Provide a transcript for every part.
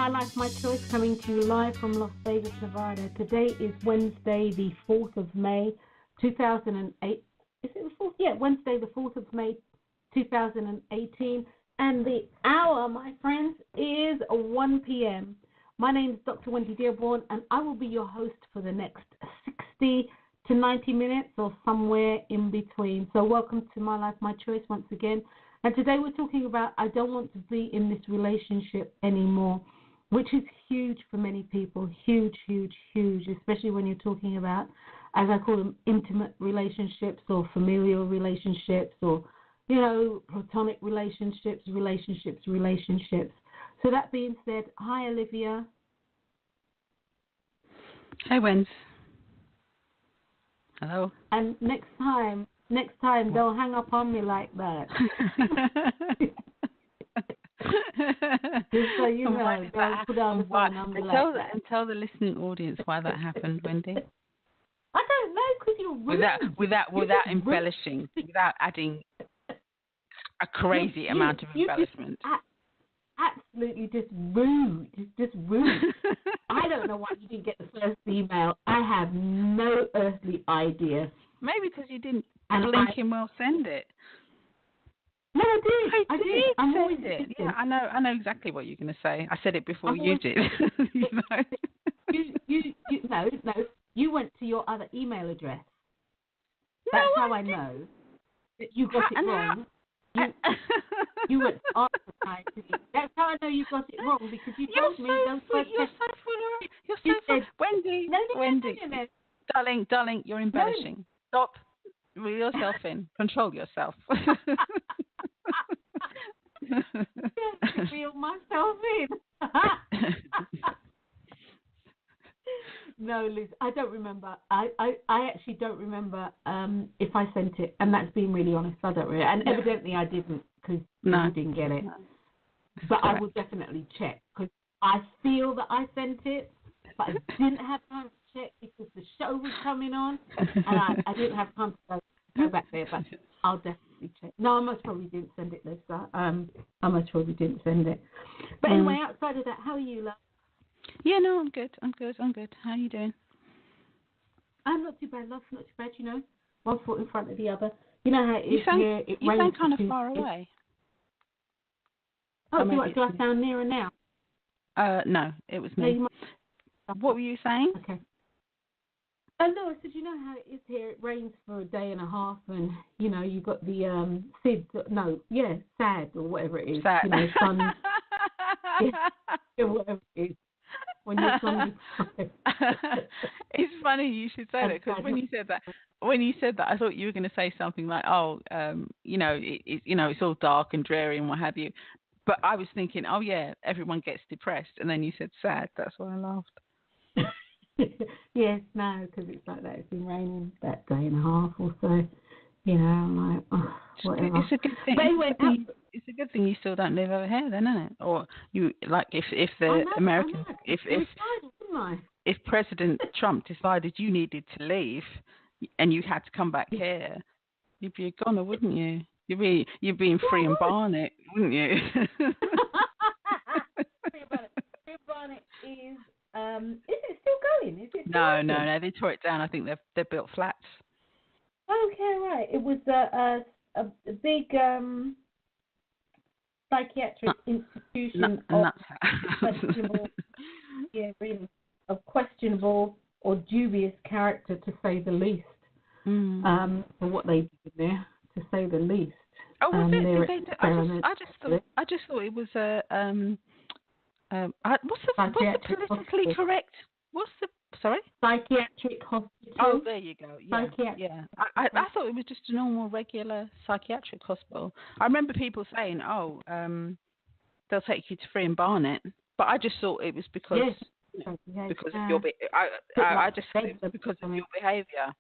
My Life, My Choice, coming to you live from Las Vegas, Nevada. Today is Wednesday, the 4th of May, 2008. Is it the 4th? Yeah, Wednesday, the 4th of May, 2018. And the hour, my friends, is 1 p.m. My name is Dr. Drwendydearborne, and I will be your host for the next 60 to 90 minutes or somewhere in between. So welcome to My Life, My Choice once again. And today we're talking about I don't want to be in this relationship anymore, which is huge for many people. Huge, huge, huge, especially when you're talking about, as I call them, intimate relationships or familial relationships or, you know, platonic relationships. So that being said, hi, Olivia. Hi, Wens. Hello. And next time, don't hang up on me like that. Just so you know, don't put on the phone number like that. And tell the listening audience why that happened, Wendy. I don't know, because you're rude. Without embellishing, without adding a crazy amount of embellishment. Absolutely just rude. I don't know why you didn't get the first email. I have no earthly idea. Maybe because you didn't blinking well send it. No, I did. I did. I'm always it. Yeah, I know exactly what you're going to say. I said it before you did. You know? No. You went to your other email address. That's how I know that you got it wrong. You went after time. That's how I know you got it wrong, because you told me those first. You're so full. Wendy. Wendy. No. Darling, you're embellishing. Stop. Reel yourself in. Control yourself. Reel myself in. No, Liz, I don't remember. I actually don't remember if I sent it, and that's being really honest. I don't really, and evidently I didn't, because you didn't get it. No. But I will definitely check, because I feel that I sent it, but I didn't have time to check because the show was coming on, and I didn't have time to go back there. But I'll definitely check. No, I most probably didn't send it, Liz. I most probably didn't send it. But anyway, outside of that, how are you, love? Yeah, no, I'm good. How are you doing? I'm not too bad, love. Not too bad, you know. One foot in front of the other. You know how it is here. You sound kind of far away. Oh, do I sound nearer now? No, it was me. What were you saying? Okay. Oh, no, I said, you know how it is here. It rains for a day and a half, and, you know, you got the sad, or whatever it is. Sad. You know, sun. Yeah, whatever it is. When you're It's funny you should say that, because when you said that, I thought you were going to say something like, you know, it's all dark and dreary and what have you. But I was thinking, oh yeah, everyone gets depressed, and then you said sad. That's why I laughed. Yes, no, because it's like that. It's been raining that day and a half or so. You know, I'm like, whatever. It's a good thing. But anyway, it's a good thing you still don't live over here, then, isn't it? Or you, like, if the American, if President Trump decided you needed to leave and you had to come back here, you'd be a goner, wouldn't you? You'd be in Free and Barnet, wouldn't you? Free and Barnet is it still going? Is it? No. They tore it down. I think they've built flats. Okay, right. It was a big psychiatric institution of questionable or dubious character, to say the least. For what they did there, to say the least. Oh, was it? I just thought it was a what's the politically correct? Sorry? Psychiatric hospital. Oh, there you go. Yeah. I thought it was just a normal, regular psychiatric hospital. I remember people saying, they'll take you to Free and Barnet, but I just thought it was because of your I just thought it was because of your behaviour.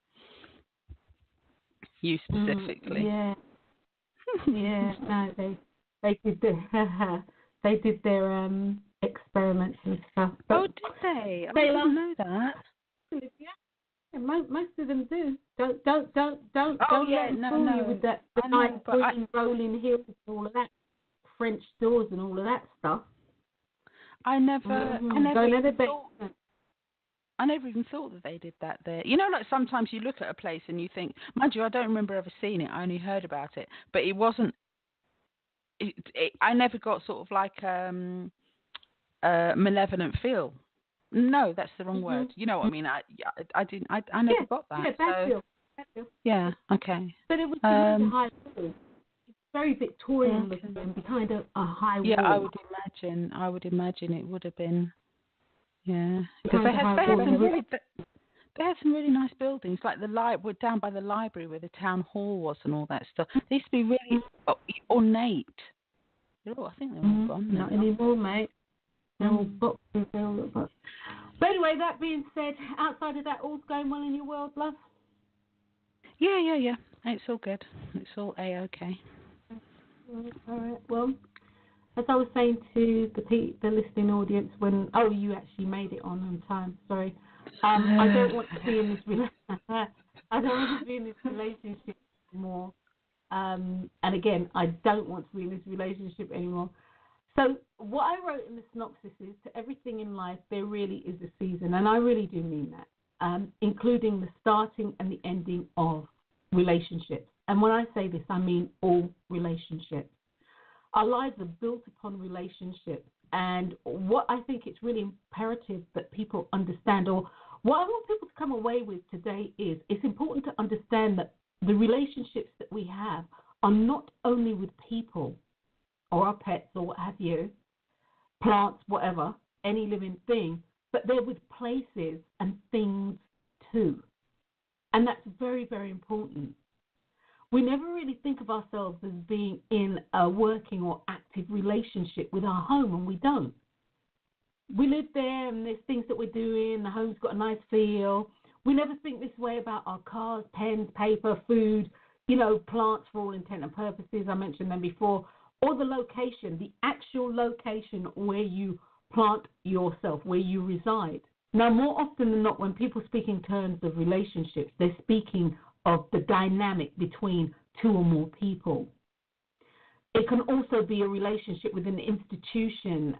You specifically. Yeah. No, they did their experiments and stuff. Did they? I didn't know that. Yeah, most of them do. Don't let them fool you with that rolling hills and all of that, French doors and all of that stuff. I never even thought that they did that there. You know, like sometimes you look at a place and you think, mind you, I don't remember ever seeing it. I only heard about it, but it wasn't. I never got sort of like a malevolent feel. No, that's the wrong word. You know what I mean? I never got that. Yeah, bad feel. Yeah, okay. But it was behind a high wall. It's very Victorian looking, behind a high wall. Yeah, I would imagine it would have been. Yeah, because they had some really nice buildings, like the library down by the library where the town hall was and all that stuff. They used to be really ornate. I think they're all gone. Not anymore, mate. They're all boxes. But anyway, that being said, outside of that, all's going well in your world, love? Yeah. It's all good. It's all A-okay. All right. Well, as I was saying to the listening audience, you actually made it on time. Sorry. I don't want to be in this relationship anymore. And again, I don't want to be in this relationship anymore. So what I wrote in the synopsis is, to everything in life, there really is a season, and I really do mean that, including the starting and the ending of relationships. And when I say this, I mean all relationships. Our lives are built upon relationships, and what I think it's really imperative that people understand, or what I want people to come away with today is, it's important to understand that the relationships that we have are not only with people or our pets or what have you, plants, whatever, any living thing, but they're with places and things too. And that's very, very important. We never really think of ourselves as being in a working or active relationship with our home, and we don't. We live there and there's things that we're doing, the home's got a nice feel. We never think this way about our cars, pens, paper, food, plants for all intent and purposes. I mentioned them before. Or the location, the actual location where you plant yourself, where you reside. Now, more often than not, when people speak in terms of relationships, they're speaking of the dynamic between two or more people. It can also be a relationship within an institution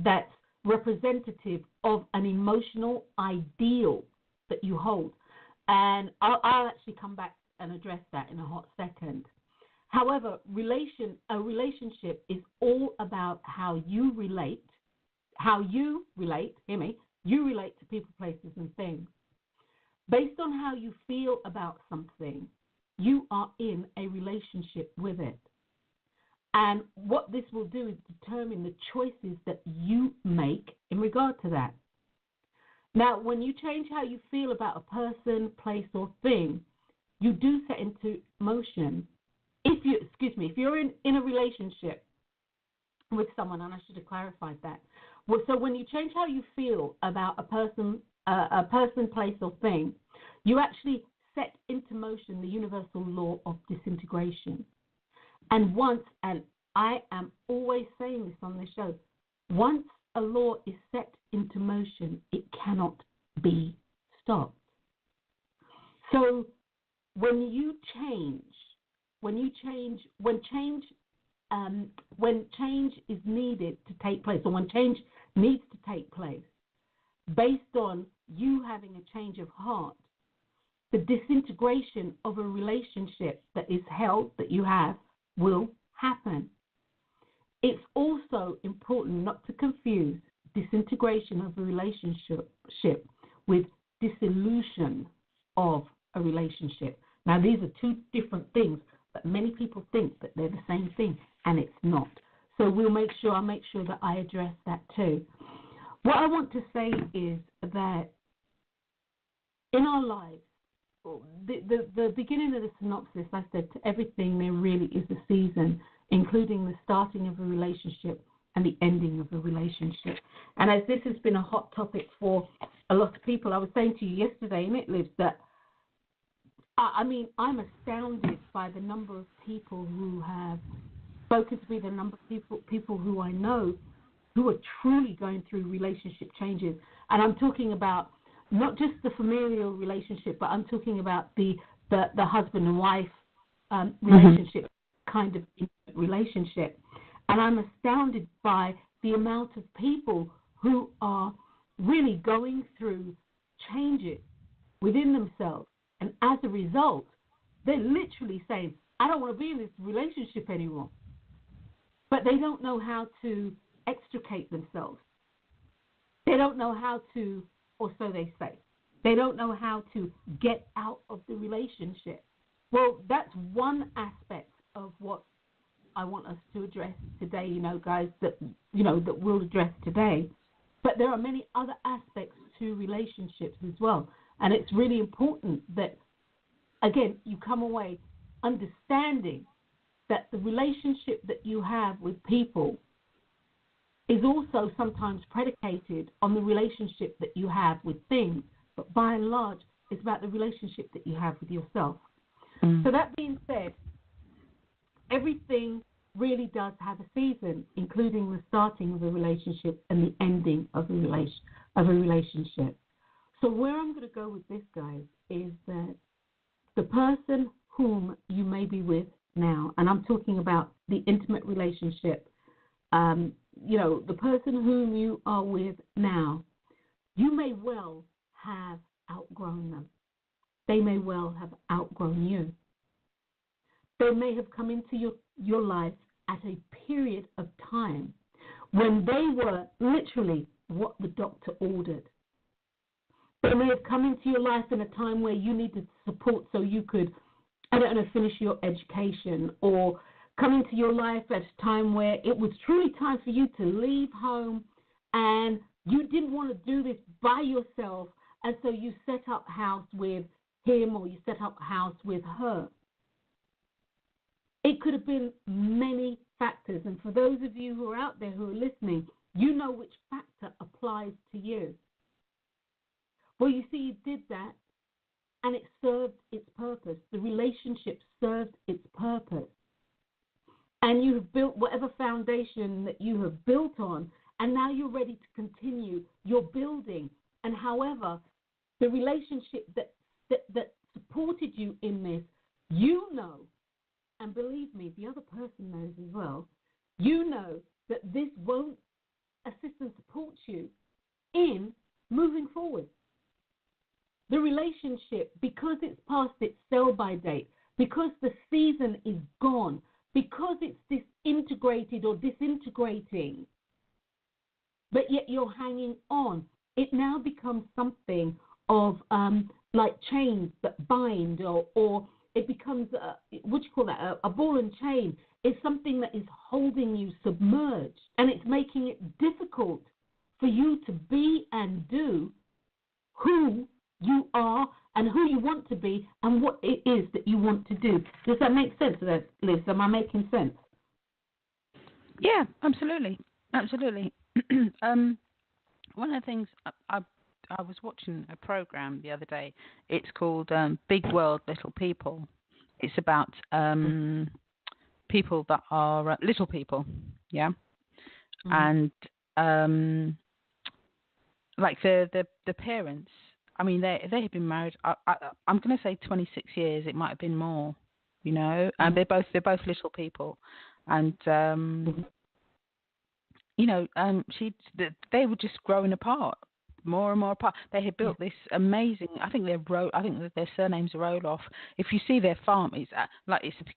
that's representative of an emotional ideal that you hold. And I'll actually come back and address that in a hot second. However, a relationship is all about how you relate, you relate to people, places, and things. Based on how you feel about something, you are in a relationship with it. And what this will do is determine the choices that you make in regard to that. Now, when you change how you feel about a person, place, or thing, you do set into motion. If you're in a relationship with someone, and I should have clarified that. Well, so when you change how you feel about a person, place, or thing, you actually set into motion the Universal Law of Disintegration. And I am always saying this on this show, once a law is set into motion, it cannot be stopped. So when change is needed to take place, or when change needs to take place, based on you having a change of heart, the disintegration of a relationship that is held, that you have, will happen. It's also important not to confuse disintegration of a relationship with dissolution of a relationship. Now, these are two different things, but many people think that they're the same thing, and it's not. So I'll make sure that I address that too. What I want to say is that in our lives, the beginning of the synopsis, I said, to everything there really is a season, including the starting of a relationship and the ending of a relationship. And as this has been a hot topic for a lot of people, I was saying to you yesterday in It Lives that, I'm astounded by the number of people who have spoken to me, the number of people who I know who are truly going through relationship changes. And I'm talking about not just the familial relationship, but I'm talking about the husband and wife relationship, kind of relationship. And I'm astounded by the amount of people who are really going through changes within themselves. And as a result, they're literally saying, I don't want to be in this relationship anymore. But they don't know how to extricate themselves. They don't know how to, or so they say, they don't know how to get out of the relationship. Well, that's one aspect of what I want us to address today, guys, that we'll address today. But there are many other aspects to relationships as well. And it's really important that, again, you come away understanding that the relationship that you have with people is also sometimes predicated on the relationship that you have with things. But by and large, it's about the relationship that you have with yourself. So that being said, everything really does have a season, including the starting of a relationship and the ending of a relationship. So where I'm going to go with this, guys, is that the person whom you may be with now, and I'm talking about the intimate relationship, the person whom you are with now, you may well have outgrown them. They may well have outgrown you. They may have come into your life at a period of time when they were literally what the doctor ordered. They may have come into your life in a time where you needed support so you could, finish your education, or come into your life at a time where it was truly time for you to leave home and you didn't want to do this by yourself, and so you set up house with him or you set up house with her. It could have been many factors, and for those of you who are out there who are listening, you know which factor applies to you. Well, you see, you did that, and it served its purpose. The relationship served its purpose. And you have built whatever foundation that you have built on, and now you're ready to continue your building. And however, the relationship that supported you in this, and believe me, the other person knows as well, that this won't assist and support you in moving forward. The relationship, because it's past its sell-by date, because the season is gone, because it's disintegrated or disintegrating, but yet you're hanging on, it now becomes something of like chains that bind, or it becomes, a ball and chain. It's something that is holding you submerged, and it's making it difficult for you to be and do who you are and who you want to be and what it is that you want to do. Does that make sense, Liz? Am I making sense? Yeah, absolutely. One of the things I was watching a program the other day. It's called Big World, Little People. It's about people that are little people, yeah, and like the parents. I mean, they had been married. I'm going to say 26 years. It might have been more, And they're both little people, and they were just growing apart. More and more apart. They had built this amazing. I think that their surname's Roloff. If you see their farm, it's a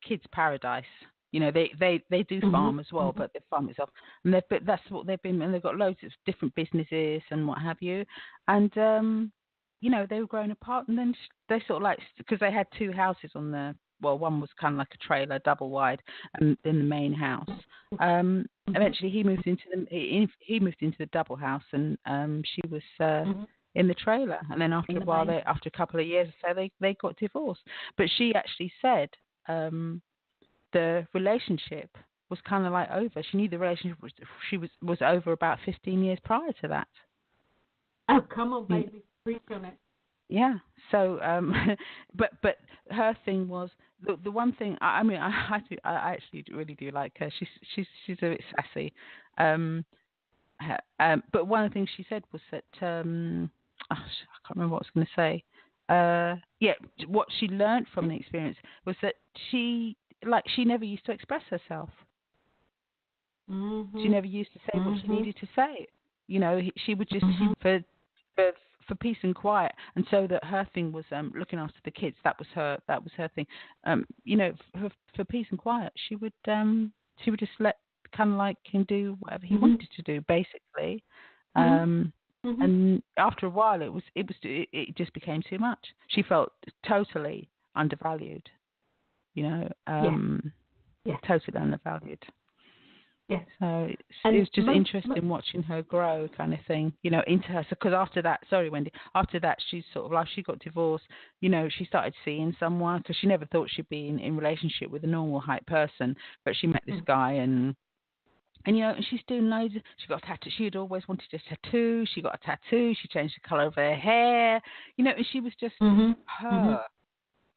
kid's paradise. They do farm as well, but they farm itself. And that's what they've been. And they've got loads of different businesses and what have you. And they were growing apart. And then they sort of because they had two houses on the. Well, one was kind of like a trailer, double wide, and then the main house. Eventually, he moved into the double house, and she was in the trailer. And then after a while, after a couple of years or so, they got divorced. But she actually said the relationship was kind of like over. She knew the relationship was over about 15 years prior to that. Oh, come on, baby, preach on it. Yeah. So, but her thing was the one thing. I actually really do like her. She's a bit sassy. But one of the things she said was that I can't remember what I was going to say. What she learned from the experience was that she never used to express herself. Mm-hmm. She never used to say what she needed to say. You know, she would just for peace and quiet, and so that her thing was looking after the kids. That was her thing. You know, for peace and quiet, she would just let kind of like him do whatever he wanted to do, basically. And after a while, it just became too much. She felt totally undervalued. You know, totally undervalued. Yes. So it was just interesting watching her grow, kind of thing, you know, into her. Because after that, sorry, Wendy, after that, she's sort of like, she got divorced, you know, she started seeing someone, because she never thought she'd be in relationship with a normal height person, but she met this guy, and you know, and she's doing loads. She got a tattoo. She had always wanted a tattoo. She got a tattoo. She changed the colour of her hair, you know, and she was just her.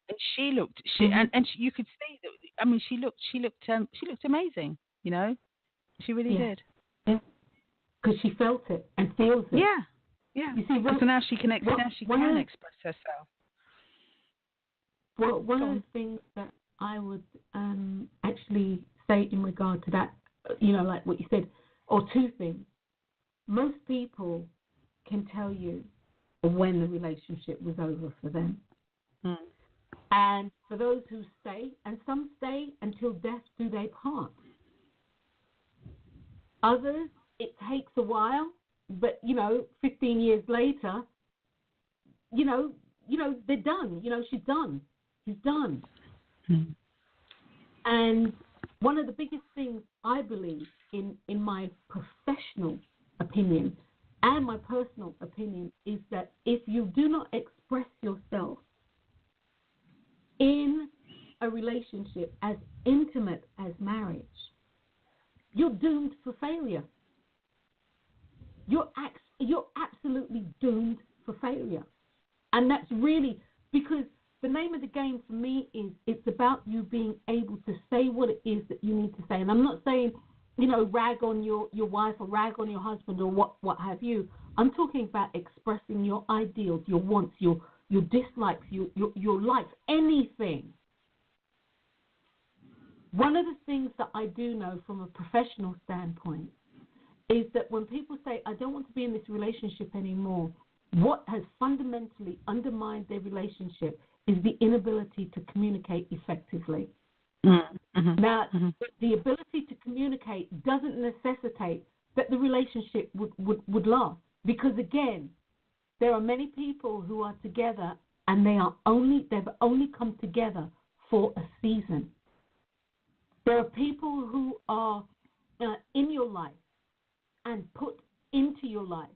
And she looked, and you could see that. I mean, she looked amazing, you know. She really did. Yeah. Because she felt it and feels it. Yeah. Yeah. You see, so now she can express herself. Well, one of the things that I would actually say in regard to that, you know, like what you said, or two things. Most people can tell you when the relationship was over for them. And for those who stay, and some stay until death do they part. Others, it takes a while, but, you know, 15 years later, you know, they're done. You know, she's done. He's done. And one of the biggest things I believe in my professional opinion and my personal opinion is that if you do not express yourself in a relationship as intimate as marriage, you're doomed for failure. You're absolutely doomed for failure. And that's really, because the name of the game for me is, it's about you being able to say what it is that you need to say. And I'm not saying, you know, rag on your wife or rag on your husband or what have you. I'm talking about expressing your ideals, your wants, your dislikes, your likes, anything. One of the things that I do know from a professional standpoint is that when people say, I don't want to be in this relationship anymore, what has fundamentally undermined their relationship is the inability to communicate effectively. Now, the ability to communicate doesn't necessitate that the relationship would last. Because, again, there are many people who are together and they've only come together for a season. There are people who are in your life and put into your life,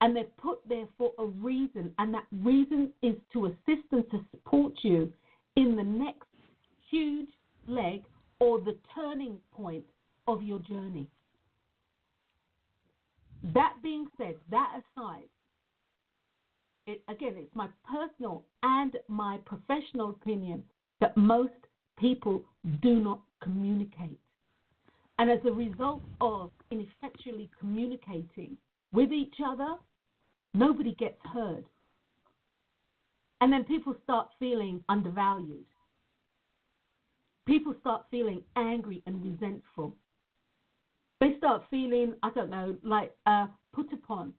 and they're put there for a reason, and that reason is to assist and to support you in the next huge leg or the turning point of your journey. That being said, that aside, it's my personal and my professional opinion that most people do not communicate. And as a result of ineffectually communicating with each other, nobody gets heard. And then people start feeling undervalued. People start feeling angry and resentful. They start feeling, I don't know, like put upon.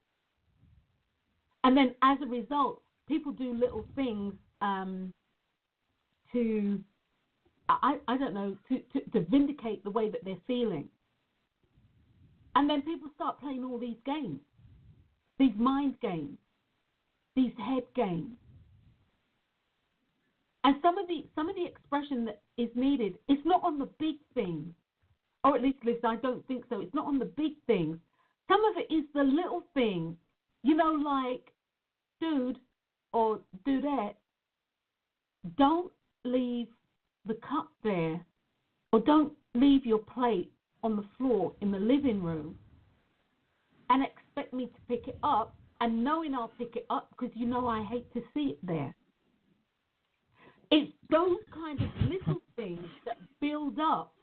And then as a result, people do little things to, I don't know, to vindicate the way that they're feeling. And then people start playing all these games, these mind games, these head games. And some of the expression that is needed is not on the big things, or at least, Liz, I don't think so. It's not on the big things. Some of it is the little things, you know, like, dude or dudette, don't leave the cup there, or don't leave your plate on the floor in the living room and expect me to pick it up, and knowing I'll pick it up because you know I hate to see it there. It's those kind of little things that build up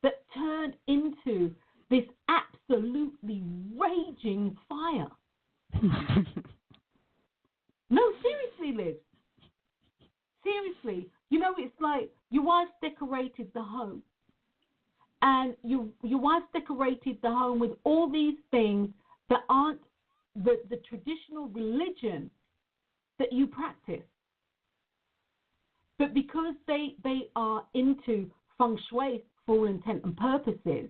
that turn into this absolutely raging fire. No, seriously, Liz. Seriously. You know, it's like your wife decorated the home and your wife decorated the home with all these things that aren't the traditional religion that you practice. But because they are into feng shui for all intent and purposes,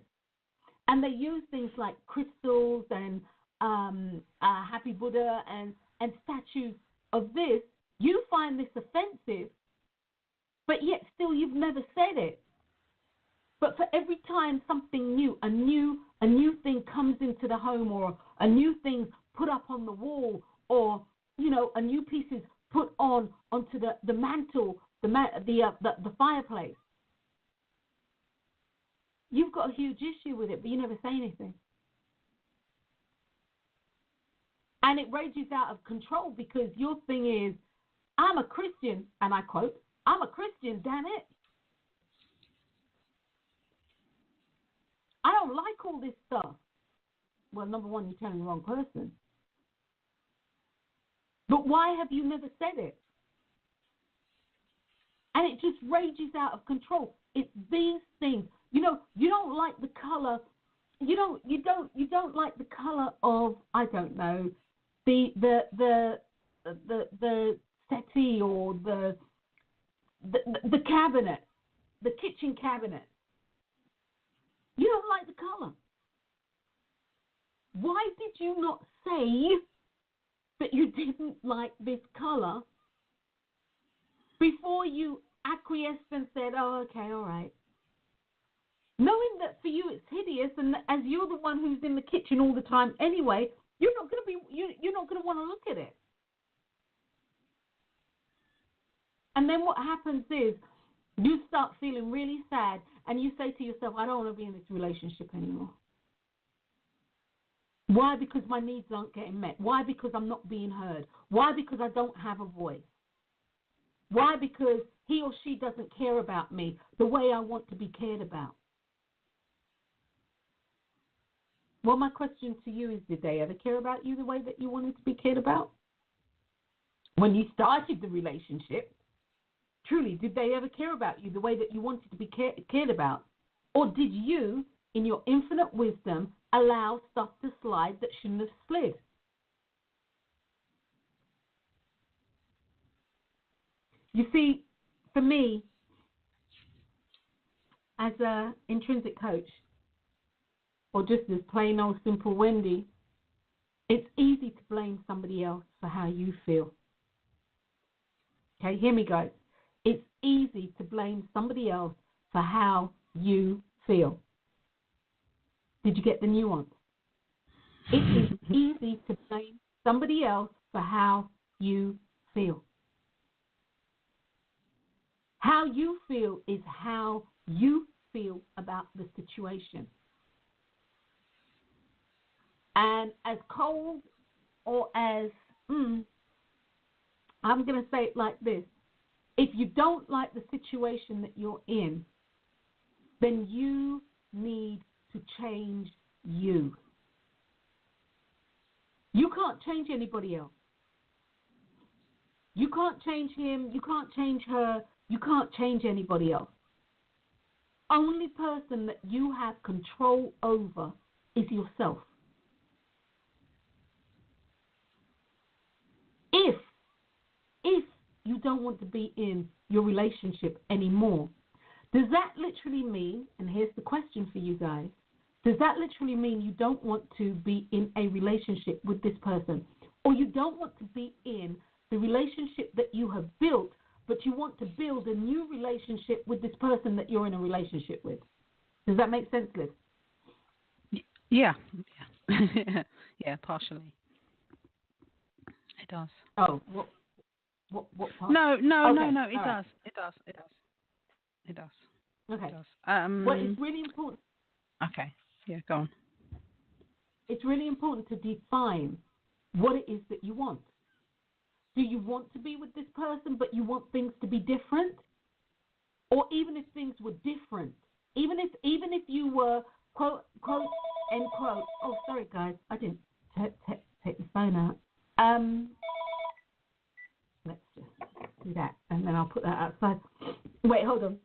and they use things like crystals and Happy Buddha and statues of this, you find this offensive, but yet still you've never said it. But for every time something new, a new thing comes into the home, or a new thing put up on the wall, or a new piece is put onto the mantle, the fireplace, you've got a huge issue with it, but you never say anything. And it rages out of control because your thing is, I'm a Christian, and I quote, I'm a Christian, damn it. I don't like all this stuff. Well, number one, you're telling the wrong person. But why have you never said it? And it just rages out of control. It's these things. You don't like the color. You don't like the color of, I don't know, the settee or the cabinet, the kitchen cabinet. You don't like the color. Why did you not say that you didn't like this color before you acquiesced and said, oh, okay, all right? Knowing that for you it's hideous, and as you're the one who's in the kitchen all the time anyway, you're not going to want to look at it. And then what happens is you start feeling really sad, and you say to yourself, I don't want to be in this relationship anymore. Why? Because my needs aren't getting met. Why? Because I'm not being heard. Why? Because I don't have a voice. Why? Because he or she doesn't care about me the way I want to be cared about. Well, my question to you is, did they ever care about you the way that you wanted to be cared about? When you started the relationship, truly, did they ever care about you the way that you wanted to be cared about? Or did you, in your infinite wisdom, allow stuff to slide that shouldn't have slid? You see, for me, as an intrinsic coach, or just as plain old simple Wendy, it's easy to blame somebody else for how you feel. Okay, hear me, guys. It's easy to blame somebody else for how you feel. Did you get the nuance? It is easy to blame somebody else for how you feel. How you feel is how you feel about the situation. And as cold or as, I'm going to say it like this. If you don't like the situation that you're in, then you need to change you. You can't change anybody else. You can't change him. You can't change her. You can't change anybody else. Only person that you have control over is yourself. If you don't want to be in your relationship anymore, does that literally mean, and here's the question for you guys, does that literally mean you don't want to be in a relationship with this person? Or you don't want to be in the relationship that you have built, but you want to build a new relationship with this person that you're in a relationship with? Does that make sense, Liz? Yeah. Yeah, partially. It does. Oh, what part? No. Okay. It does. It does. Okay. It does. Well, it's really important. Okay. Yeah, go on. It's really important to define what it is that you want. Do you want to be with this person, but you want things to be different? Or even if things were different, even if you were quote end quote. Oh, sorry guys, I didn't take the phone out. Let's just do that, and then I'll put that outside. Wait, hold on.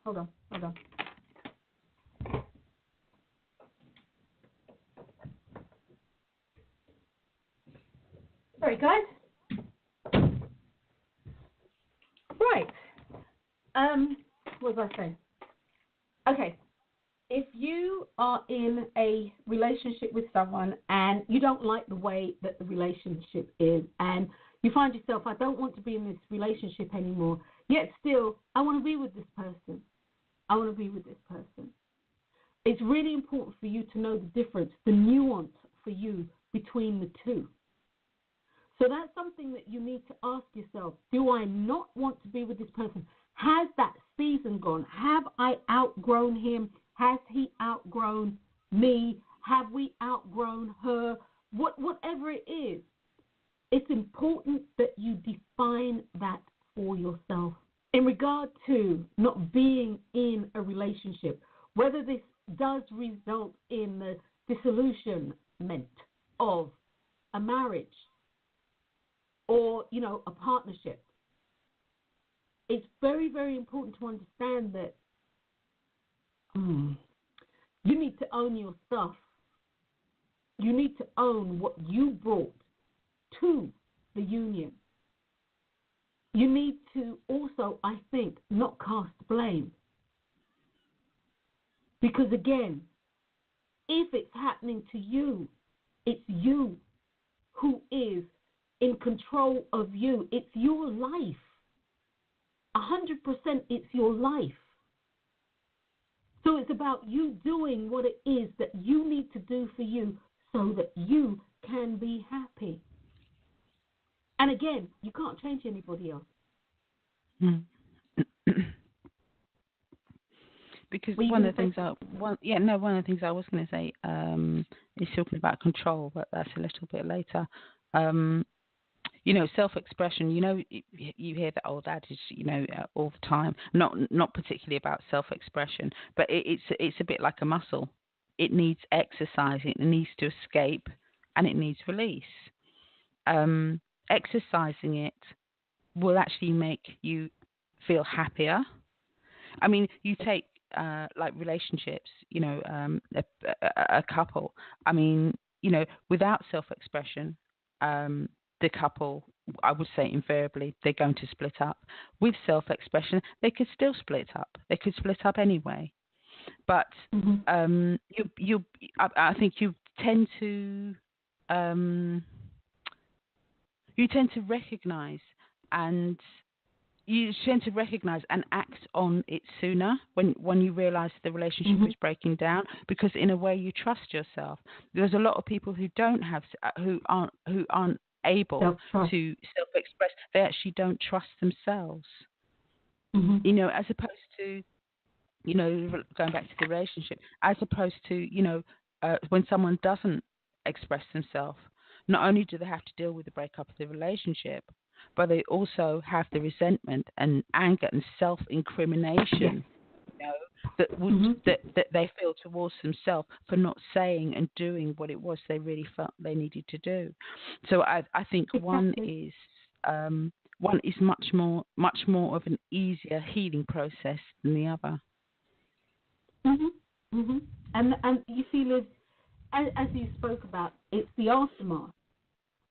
Sorry, guys. Right. What was I saying? Okay. If you are in a relationship with someone and you don't like the way that the relationship is, and you find yourself, I don't want to be in this relationship anymore, yet still, I want to be with this person. I want to be with this person. It's really important for you to know the difference, the nuance for you between the two. So that's something that you need to ask yourself. Do I not want to be with this person? Has that season gone? Have I outgrown him? Has he outgrown me? Have we outgrown her? Whatever it is, it's important that you define that for yourself. In regard to not being in a relationship, whether this does result in the disillusionment of a marriage or, a partnership, it's very, very important to understand that you need to own your stuff. You need to own what you brought to the union. You need to also, I think, not cast blame. Because again, if it's happening to you, it's you who is in control of you. It's your life. 100% it's your life. So it's about you doing what it is that you need to do for you so that you can be happy. And again, you can't change anybody else. Because one of the things I was going to say is talking about control, but that's a little bit later. Self-expression. You hear that old adage, all the time. Not particularly about self-expression, but it's a bit like a muscle. It needs exercise. It needs to escape, and it needs release. Exercising it will actually make you feel happier. I mean, you take like relationships, a couple. I mean, without self-expression, the couple, I would say invariably, they're going to split up. With self-expression, they could still split up. They could split up anyway. But I think you tend to recognize and act on it sooner when you realize the relationship is breaking down, because in a way you trust yourself. There's a lot of people who aren't able to self-express. They actually don't trust themselves. As opposed to, going back to the relationship, as opposed to, when someone doesn't express themselves, not only do they have to deal with the breakup of the relationship, but they also have the resentment and anger and self-incrimination, that they feel towards themselves for not saying and doing what it was they really felt they needed to do. So I think one is much more of an easier healing process than the other. And you feel as you spoke about, it's the aftermath.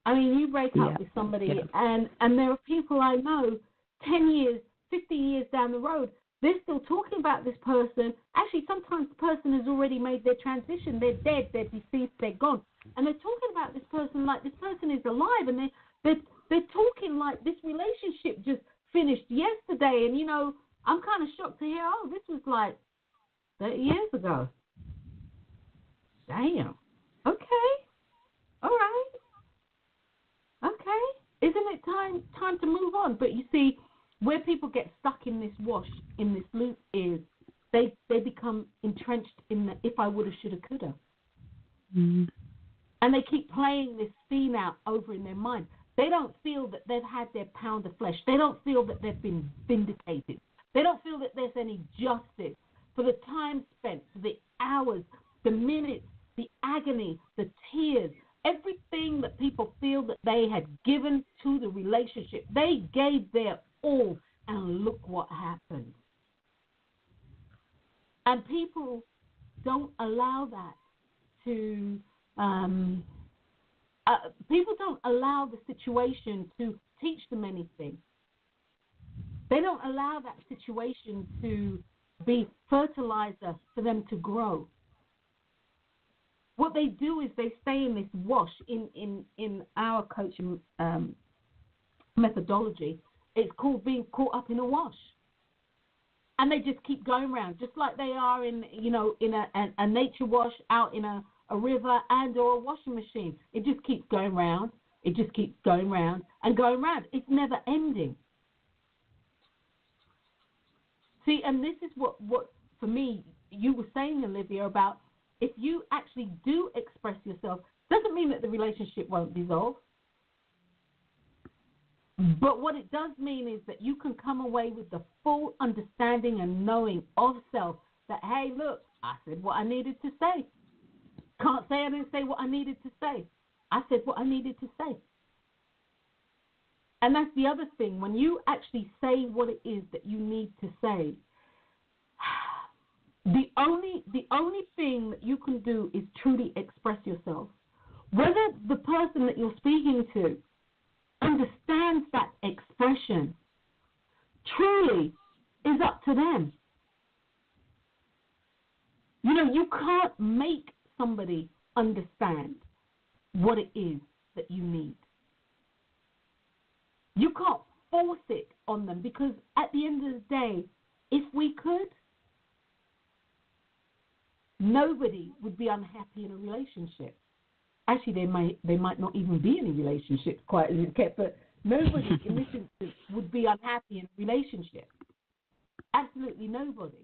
I mean, you break up with somebody, and there are people I know 10 years, 15 years down the road, they're still talking about this person. Actually, sometimes the person has already made their transition. They're dead, they're deceased, they're gone. And they're talking about this person like this person is alive, and they're talking like this relationship just finished yesterday. And, I'm kind of shocked to hear, this was like 30 years ago. Damn. Okay. All right. Okay. Isn't it time to move on? But you see, where people get stuck in this in this loop, is they become entrenched in the if I woulda, shoulda, coulda. And they keep playing this scene out over in their mind. They don't feel that they've had their pound of flesh. They don't feel that they've been vindicated. They don't feel that there's any justice for the time spent, for the hours, the minutes, the agony, the tears, everything that people feel that they had given to the relationship. They gave their all, and look what happened. And people don't allow that to people don't allow the situation to teach them anything. They don't allow that situation to be fertilizer for them to grow. What they do is they stay in this wash. In our coaching methodology, it's called being caught up in a wash. And they just keep going around, just like they are in a nature wash out in a river and or a washing machine. It just keeps going round. It just keeps going round and going round. It's never ending. See, and this is what for me, you were saying, Olivia, about if you actually do express yourself, doesn't mean that the relationship won't dissolve. But what it does mean is that you can come away with the full understanding and knowing of self that, hey, look, I said what I needed to say. Can't say I didn't say what I needed to say. I said what I needed to say. And that's the other thing. When you actually say what it is that you need to say, the only thing that you can do is truly express yourself. Whether the person that you're speaking to understands that expression truly is up to them. You know, you can't make somebody understand what it is that you need. You can't force it on them, because at the end of the day, if we could, nobody would be unhappy in a relationship. Actually, they might not even be in a relationship quite as it kept, but nobody in this instance would be unhappy in a relationship. Absolutely nobody.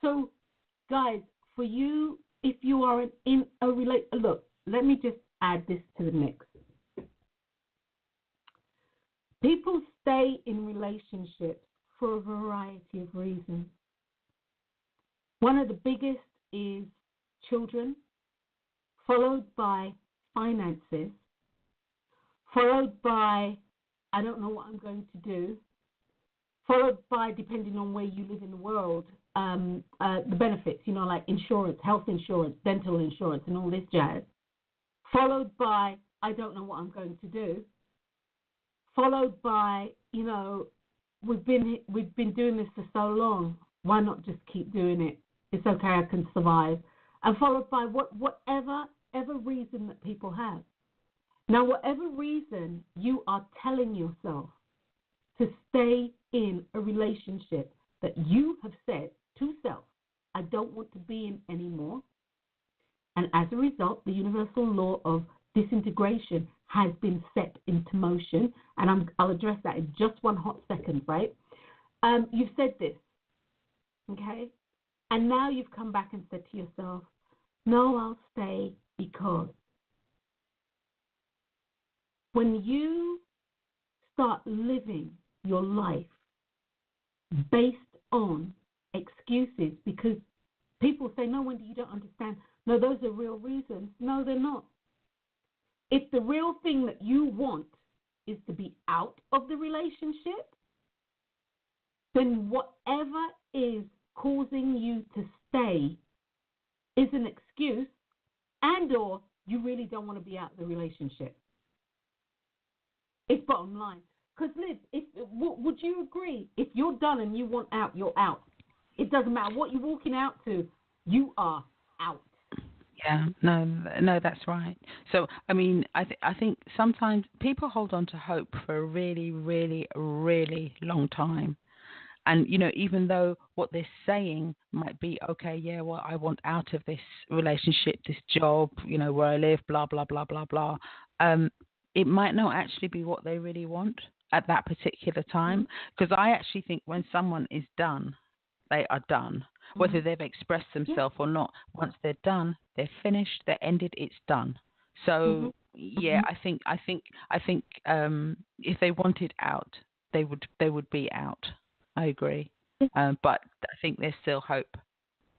So, guys, for you, if you are in a relationship, look, let me just add this to the mix. People stay in relationships for a variety of reasons. One of the biggest is children, followed by finances, followed by I don't know what I'm going to do, followed by, depending on where you live in the world, the benefits, you know, like insurance, health insurance, dental insurance, and all this jazz, followed by I don't know what I'm going to do, followed by, you know, we've been doing this for so long, why not just keep doing it? It's okay, I can survive. And followed by whatever reason that people have. Now, whatever reason you are telling yourself to stay in a relationship that you have said to self, I don't want to be in anymore. And as a result, the Universal Law of Disintegration has been set into motion. And I'll address that in just one hot second, right? You've said this, okay? And now you've come back and said to yourself, no, I'll stay because. When you start living your life based on excuses, because people say, no, Wendy, you don't understand. No, those are real reasons. No, they're not. If the real thing that you want is to be out of the relationship, then whatever is causing you to stay is an excuse, and or you really don't want to be out of the relationship. It's bottom line. Because, Liz, would you agree? If you're done and you want out, you're out. It doesn't matter what you're walking out to, you are out. Yeah, no, that's right. So, I mean, I think sometimes people hold on to hope for a really, really, really long time. And, you know, even though what they're saying might be, okay, yeah, well, I want out of this relationship, this job, you know, where I live, blah, blah, blah, blah, blah. It might not actually be what they really want at that particular time. Because I actually think when someone is done, they are done. Whether they've expressed themselves or not, once they're done, they're finished, they're ended, it's done. So, yeah, I think if they wanted out, they would be out. I agree. But I think there's still hope.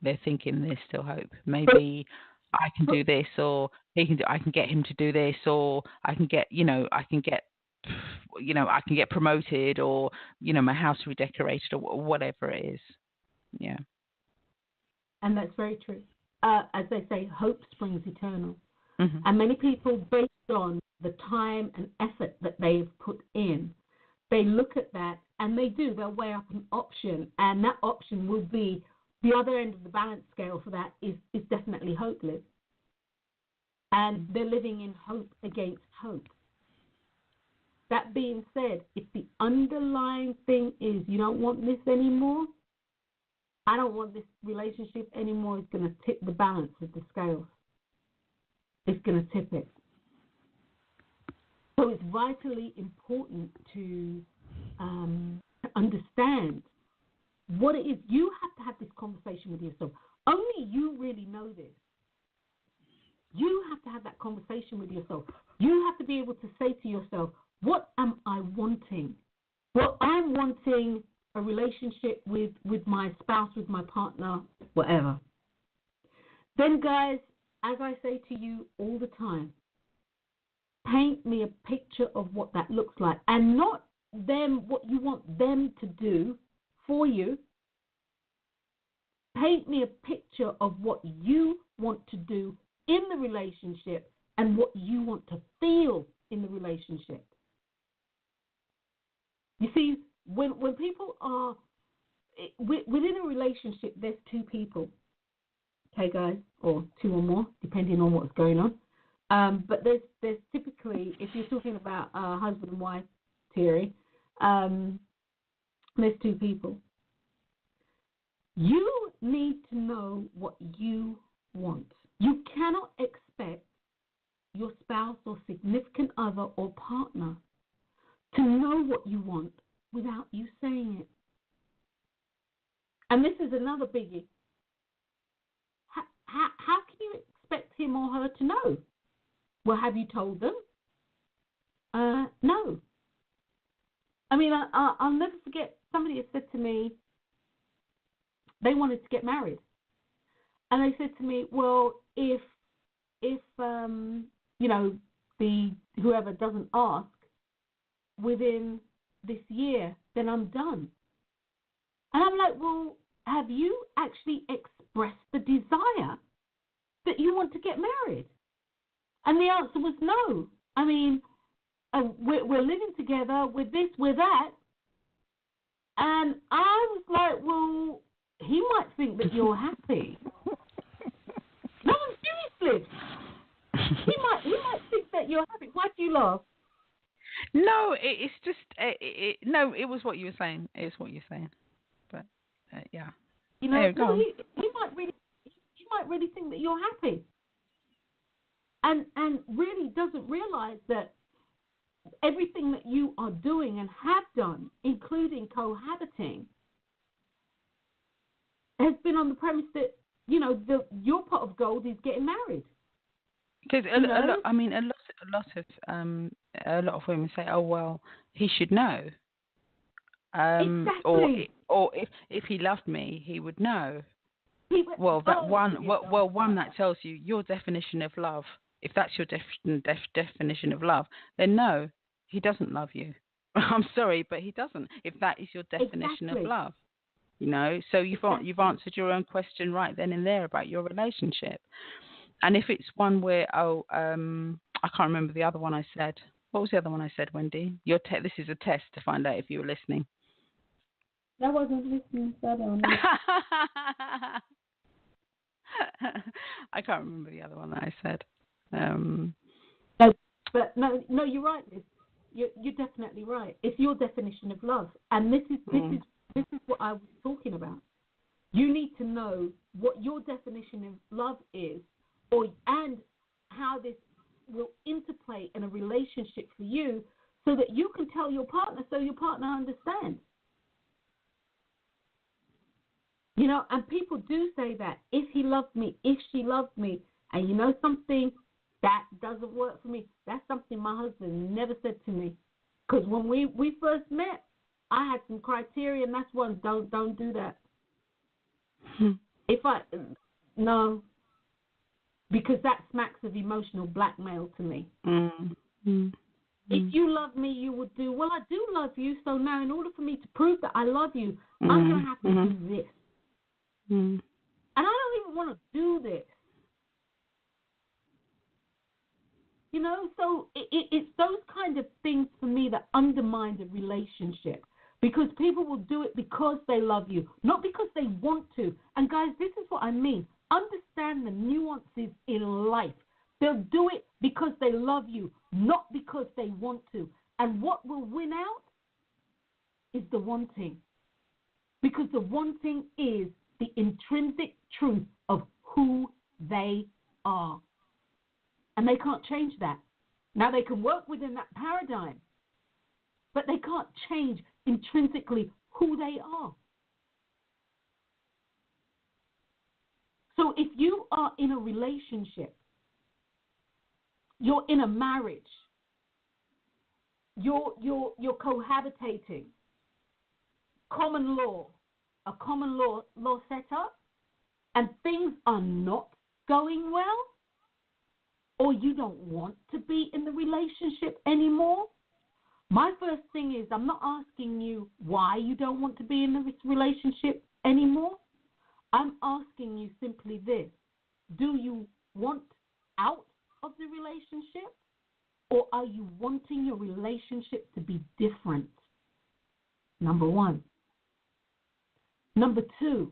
They're thinking there's still hope. Maybe I can do this, or I can get him to do this, or I can get promoted, or, you know, my house redecorated, or whatever it is. Yeah. And that's very true. as they say, hope springs eternal. Mm-hmm. And many people, based on the time and effort that they've put in, they look at that and they'll weigh up an option, and that option will be the other end of the balance scale for that is definitely hopeless. And they're living in hope against hope. That being said, if the underlying thing is you don't want this anymore, I don't want this relationship anymore, it's going to tip the balance of the scales. It's going to tip it. So it's vitally important to understand what it is. You have to have this conversation with yourself. Only you really know this. You have to have that conversation with yourself. You have to be able to say to yourself, what am I wanting? Well, I'm wanting a relationship with my spouse, with my partner, whatever. Then, guys, as I say to you all the time, paint me a picture of what that looks like, and not what you want them to do for you. Paint me a picture of what you want to do in the relationship and what you want to feel in the relationship. You see, when people are within a relationship, there's two people, okay, guys, or two or more, depending on what's going on. But there's typically, if you're talking about husband and wife theory, there's two people. You need to know what you want. You cannot expect your spouse or significant other or partner to know what you want without you saying it. And this is another biggie. How can you expect him or her to know? Well, have you told them? No. I mean, I'll never forget, somebody had said to me, they wanted to get married. And they said to me, well, if whoever doesn't ask within this year, then I'm done. And I'm like, well, have you actually expressed the desire that you want to get married? And the answer was no. I mean, we're living together, with this, with that. And I was like, well, he might think that you're happy. No, seriously. He might think that you're happy. Why do you laugh? No, it's just no. It was what you were saying. It's what you're saying. But yeah. You know, no, he might really think that you're happy, and really doesn't realize that everything that you are doing and have done, including cohabiting, has been on the premise that your pot of gold is getting married. Because a lot of women say, "Oh well, he should know." Exactly. Or if he loved me, he would know. That tells you your definition of love. If that's your definition of love, then no, he doesn't love you. I'm sorry, but he doesn't. If that is your definition of love, so you've answered your own question right then and there about your relationship. And if it's one where I can't remember the other one I said. What was the other one I said, Wendy? This is a test to find out if you were listening. I wasn't listening, so I don't know. I can't remember the other one that I said. No, you're right, Liz. You're definitely right. It's your definition of love, and this is what I was talking about. You need to know what your definition of love is, and how this will interplay in a relationship for you, so that you can tell your partner, so your partner understands. And people do say that, if he loved me, if she loved me, and something, that doesn't work for me. That's something my husband never said to me. Because when we first met, I had some criteria, and that's one, don't do that. No, because that smacks of emotional blackmail to me. If you love me, you would do, well, I do love you, so now in order for me to prove that I love you, I'm going to have to do this. And I don't even don't want to do this. You know, so it's those kind of things for me that undermine the relationship, because people will do it because they love you, not because they want to. And guys, this is what I mean. Understand the nuances in life. They'll do it because they love you, not because they want to. And what will win out is the wanting, because the wanting is the intrinsic truth of who they are. And they can't change that. Now, they can work within that paradigm, but they can't change intrinsically who they are. So if you are in a relationship, you're in a marriage, you're cohabitating, common law, a common law set up, and things are not going well, or you don't want to be in the relationship anymore, my first thing is, I'm not asking you why you don't want to be in this relationship anymore. I'm asking you simply this: do you want out of the relationship, or are you wanting your relationship to be different? Number one. Number two,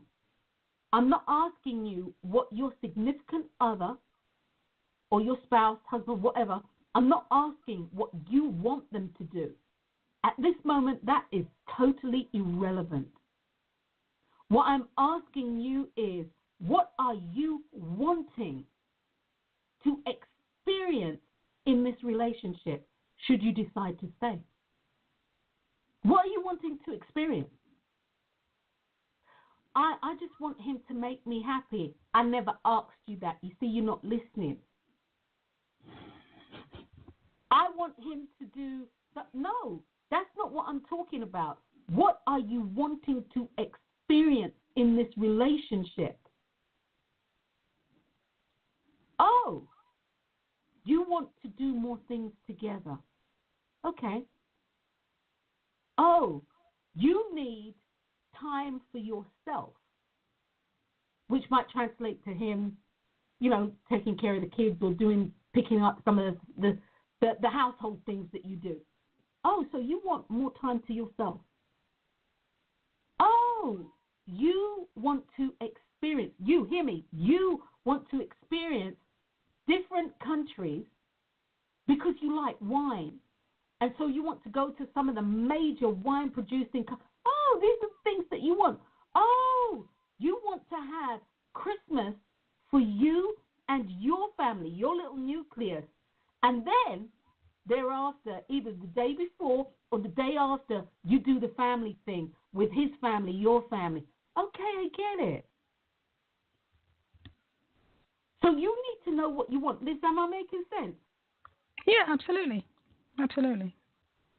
I'm not asking you what your significant other or your spouse, husband, whatever, I'm not asking what you want them to do. At this moment, that is totally irrelevant. What I'm asking you is, what are you wanting to experience in this relationship should you decide to stay? What are you wanting to experience? I just want him to make me happy. I never asked you that. You see, you're not listening. I want him to do that. No, that's not what I'm talking about. What are you wanting to experience in this relationship? Oh, you want to do more things together. Okay. Oh, you need time for yourself, which might translate to him, you know, taking care of the kids or picking up some of the household things that you do. Oh, so you want more time to yourself. Oh, you want to experience, you hear me, you want to experience different countries because you like wine. And so you want to go to some of the major wine producing countries. Oh, these are things that you want. Oh, you want to have Christmas for you and your family, your little nucleus. And then thereafter, either the day before or the day after, you do the family thing with his family, your family. Okay, I get it. So you need to know what you want. Liz, am I making sense? Yeah, absolutely. Absolutely.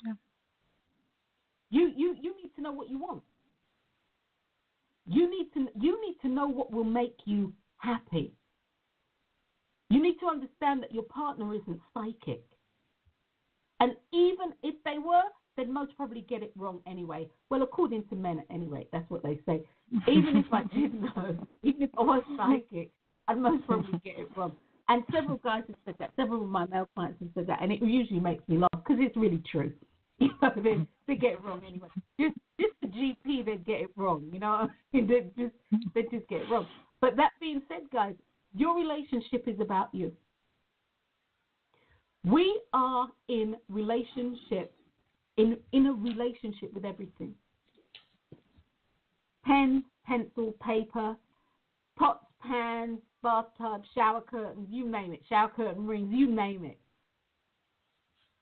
Yeah. You need to know what you want. You need to know what will make you happy. You need to understand that your partner isn't psychic. And even if they were, they'd most probably get it wrong anyway. Well, according to men, anyway, that's what they say. Even if I didn't know, even if I was psychic, I'd most probably get it wrong. And several guys have said that. Several of my male clients have said that, and it usually makes me laugh because it's really true. You know, they get it wrong anyway. Just the GP, they get it wrong. You know, they just get it wrong. But that being said, guys, your relationship is about you. We are in relationship, in a relationship with everything. Pen, pencil, paper, pots, pans, bathtub, shower curtains, you name it, shower curtain rings, you name it.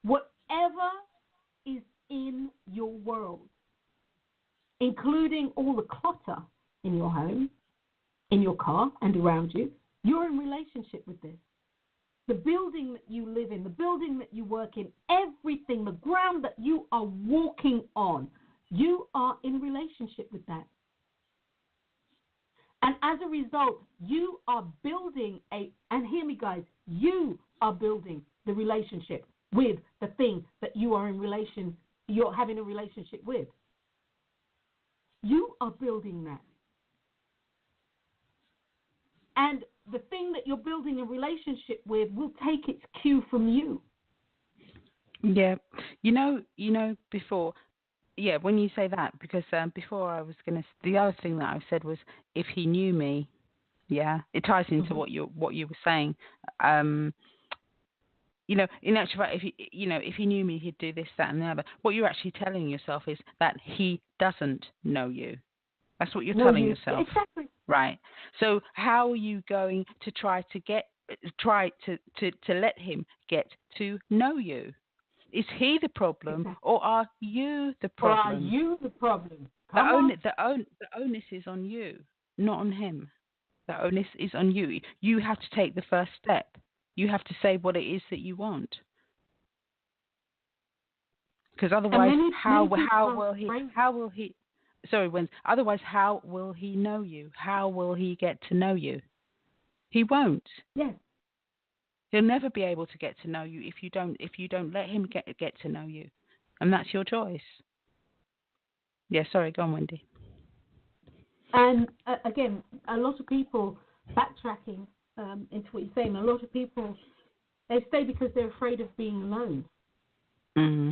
Whatever is in your world, including all the clutter in your home, in your car, and around you, you're in relationship with this. The building that you live in, the building that you work in, everything, the ground that you are walking on, you are in relationship with that. And as a result, you are building and hear me guys, you are building the relationship with the thing that you're having a relationship with. You are building that. And the thing that you're building a relationship with will take its cue from you. Yeah. You know, before, yeah, when you say that, because before I was going to, the other thing that I said was, if he knew me, yeah, it ties into what you were saying. You know, in actual fact, if he knew me, he'd do this, that, and the other. What you're actually telling yourself is that he doesn't know you. That's what you're telling yourself. Exactly. Right. So how are you going to try to let him get to know you? Is he the problem, or are you the problem? Or are you the problem? The onus is on you, not on him. The onus is on you. You have to take the first step. You have to say what it is that you want. Because otherwise, how will he? Sorry, otherwise, how will he know you? How will he get to know you? He won't. Yes. He'll never be able to get to know you if you don't let him get to know you, and that's your choice. Yeah, sorry, go on, Wendy. And again, a lot of people, backtracking into what you're saying, a lot of people, they stay because they're afraid of being alone. Mm-hmm.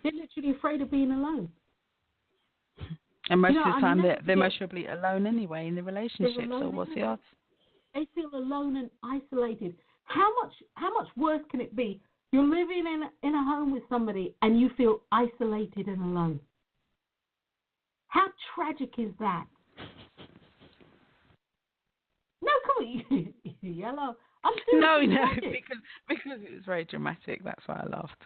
They're literally afraid of being alone. And most of the time, they're miserably alone anyway in the relationship. So what's the odds? They feel alone and isolated. How much worse can it be? You're living in a home with somebody and you feel isolated and alone. How tragic is that? No, come on, yellow. No, because it was very dramatic. That's why I laughed.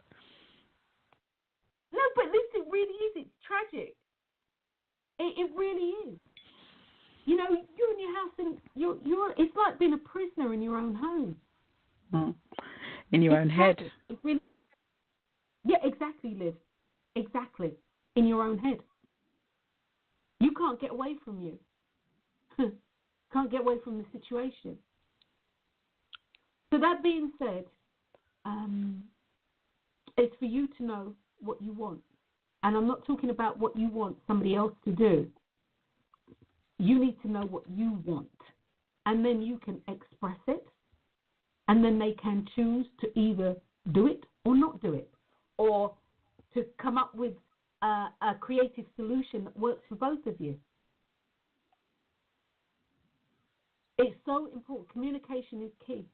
No, but listen, it really is. It's tragic. It really is. You know, you're in your house and you're. It's like being a prisoner in your own home. In your own head. Really, yeah, exactly, Liv. Exactly. In your own head. You can't get away from you. Can't get away from the situation. So that being said, it's for you to know what you want. And I'm not talking about what you want somebody else to do. You need to know what you want. And then you can express it. And then they can choose to either do it or not do it. Or to come up with a creative solution that works for both of you. It's so important. Communication is key.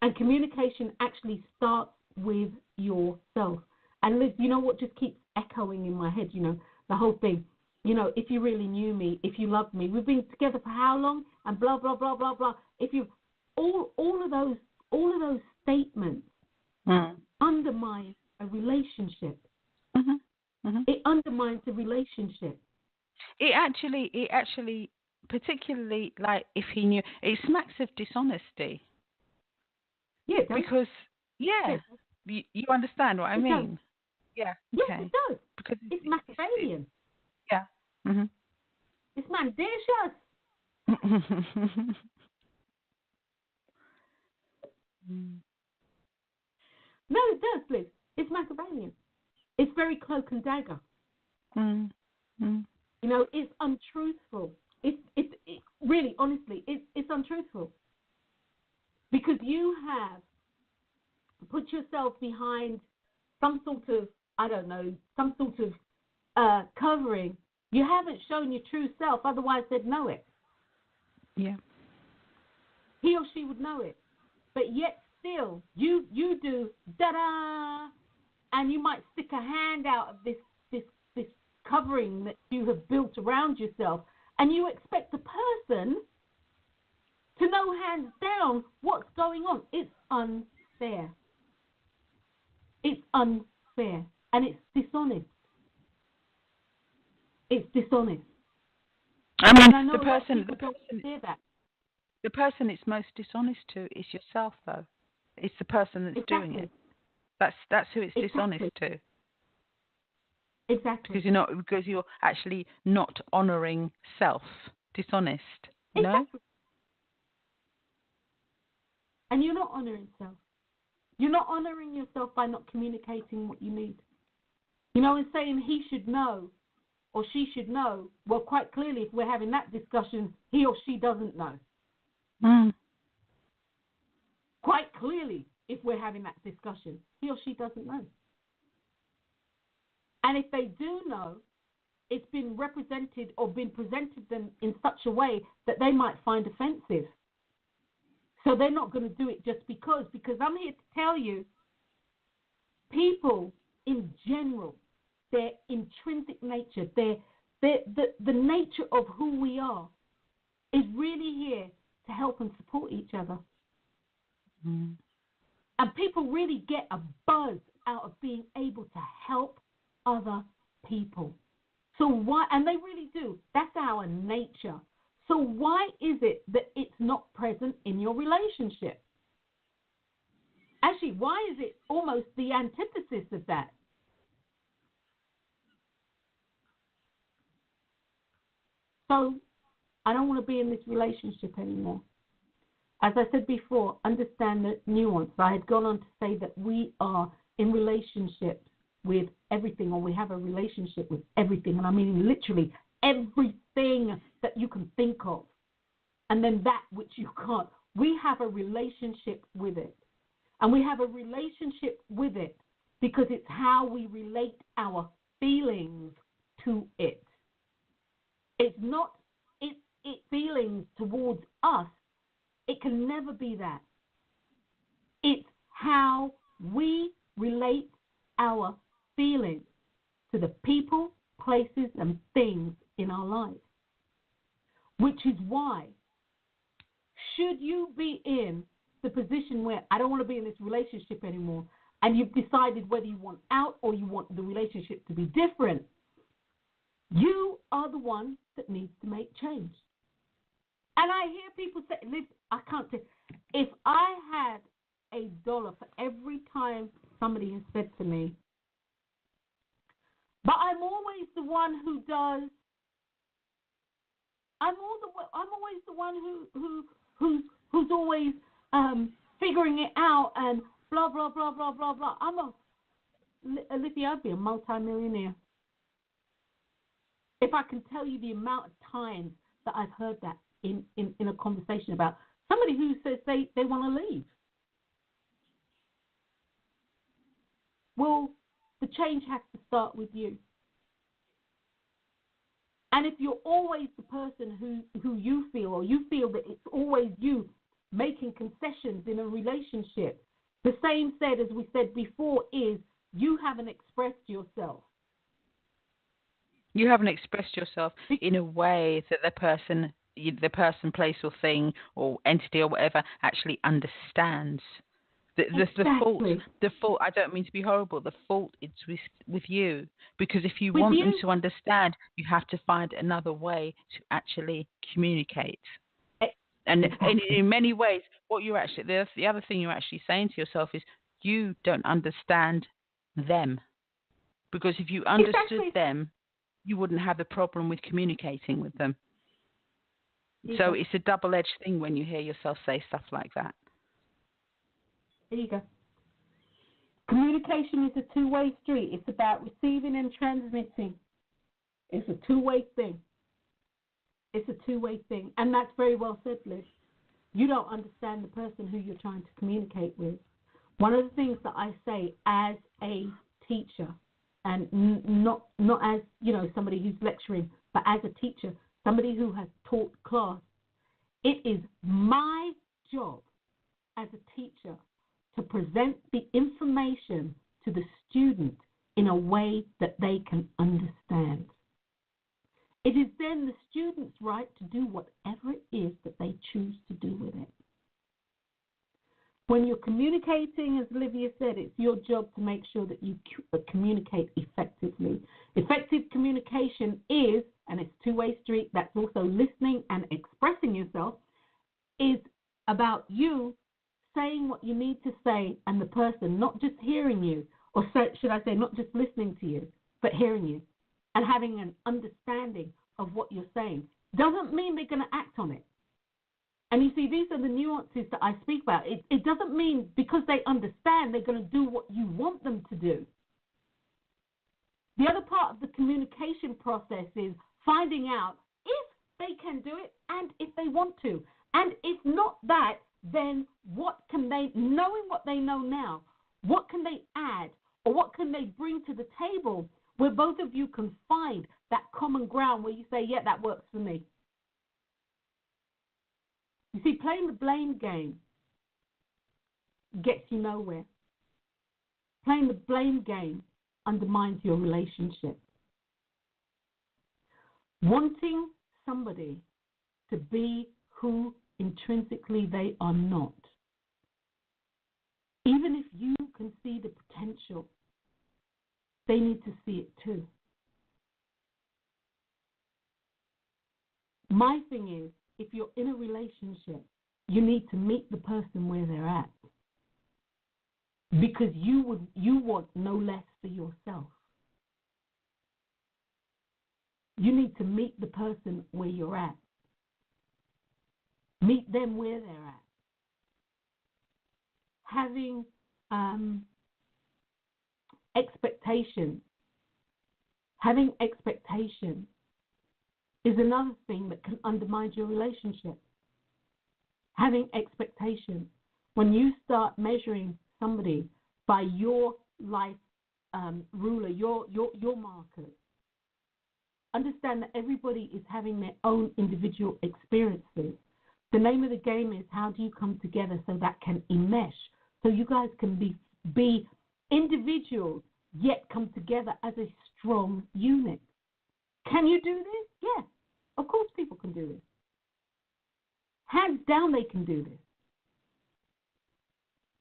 And communication actually starts with yourself. And Liz, you know what just keeps echoing in my head, you know, the whole thing. You know, if you really knew me, if you loved me, we've been together for how long? And blah, blah, blah, blah, blah. If you all of those statements undermine a relationship. Mm-hmm. Mm-hmm. It undermines a relationship. It actually, particularly like if he knew, it smacks of dishonesty. Yeah, because you understand what I mean. Does. Yeah. Yes, Okay. it does. Because it's Machiavellian. Yeah. Mm-hmm. It's mendacious. No, it does, Liz. It's Machiavellian. It's very cloak and dagger. You know, it's untruthful. It really, honestly, it's untruthful. Because you have put yourself behind some sort of, I don't know, some sort of covering. You haven't shown your true self, otherwise they'd know it. Yeah. He or she would know it. But yet still, you do, da-da, and you might stick a hand out of this covering that you have built around yourself, and you expect the person to know hands down what's going on. It's unfair. It's unfair, and it's dishonest. It's dishonest. I mean, I the person it's most dishonest to is yourself, though. It's the person that's doing it. That's who it's dishonest to. Exactly. Because you're actually not honouring self. Dishonest. Exactly. No? And you're not honouring self. You're not honouring yourself by not communicating what you need. You know, and saying he should know, or she should know. Well, quite clearly, if we're having that discussion, he or she doesn't know. Quite clearly, if we're having that discussion, he or she doesn't know. And if they do know, it's been represented or been presented them in such a way that they might find offensive. So they're not going to do it just because I'm here to tell you, people in general, their intrinsic nature, the nature of who we are is really here to help and support each other. And people really get a buzz out of being able to help other people. So why, and they really do, that's our nature. So why is it that it's not present in your relationship? Actually, why is it almost the antithesis of that? So I don't want to be in this relationship anymore. As I said before, understand the nuance. I had gone on to say that we are in relationships with everything, or we have a relationship with everything. And I mean literally everything that you can think of. And then that which you can't. We have a relationship with it. And we have a relationship with it because it's how we relate our feelings to it. It's not its feelings towards us. It can never be that. It's how we relate our feelings to the people, places, and things in our lives. Which is why, should you be in the position where I don't want to be in this relationship anymore, and you've decided whether you want out or you want the relationship to be different, you are the one that needs to make change. And I hear people say, listen, I can't say, if I had $1 for every time somebody has said to me, but I'm always the one who does, I'm always the one who's always figuring it out and blah, blah, blah, blah, blah, blah. Olivia, I'd be a multi-millionaire. If I can tell you the amount of times that I've heard that in a conversation about somebody who says they want to leave. Well, the change has to start with you. And if you're always the person who you feel, or you feel that it's always you making concessions in a relationship, the same said as we said before is you haven't expressed yourself. You haven't expressed yourself in a way that the person, place, or thing, or entity, or whatever, actually understands. Exactly. The fault. I don't mean to be horrible. The fault is with you, because if you want them to understand, you have to find another way to actually communicate. And in many ways, what you're actually, the other thing you're actually saying to yourself is you don't understand them, because if you understood them, you wouldn't have a problem with communicating with them. So it's a double-edged thing when you hear yourself say stuff like that. There you go. Communication is a two-way street. It's about receiving and transmitting. It's a two-way thing. It's a two-way thing. And that's very well said, Liz. You don't understand the person who you're trying to communicate with. One of the things that I say as a teacher, and not as, somebody who's lecturing, but as a teacher, somebody who has taught class, it is my job as a teacher to present the information to the student in a way that they can understand. It is then the student's right to do whatever it is that they choose to do with it. When you're communicating, as Olivia said, it's your job to make sure that you communicate effectively. Effective communication is, and it's a two-way street, that's also listening and expressing yourself, is about you saying what you need to say and the person not just hearing you, or should I say not just listening to you, but hearing you and having an understanding of what you're saying. Doesn't mean they're going to act on it. And you see, these are the nuances that I speak about. It doesn't mean because they understand they're going to do what you want them to do. The other part of the communication process is finding out if they can do it and if they want to. And if not that, then what can they, knowing what they know now, what can they add or what can they bring to the table where both of you can find that common ground where you say, yeah, that works for me. You see, playing the blame game gets you nowhere. Playing the blame game undermines your relationship. Wanting somebody to be who intrinsically they are not, even if you can see the potential, they need to see it too. My thing is, if you're in a relationship, you need to meet the person where they're at, because you want no less for yourself. You need to meet the person where you're at. Meet them where they're at. Having expectations. Having expectations is another thing that can undermine your relationship. Having expectations. When you start measuring somebody by your life ruler, your markers, understand that everybody is having their own individual experiences. The name of the game is how do you come together so that can enmesh, so you guys can be individuals yet come together as a strong unit. Can you do this? Yeah, of course people can do this. Hands down they can do this.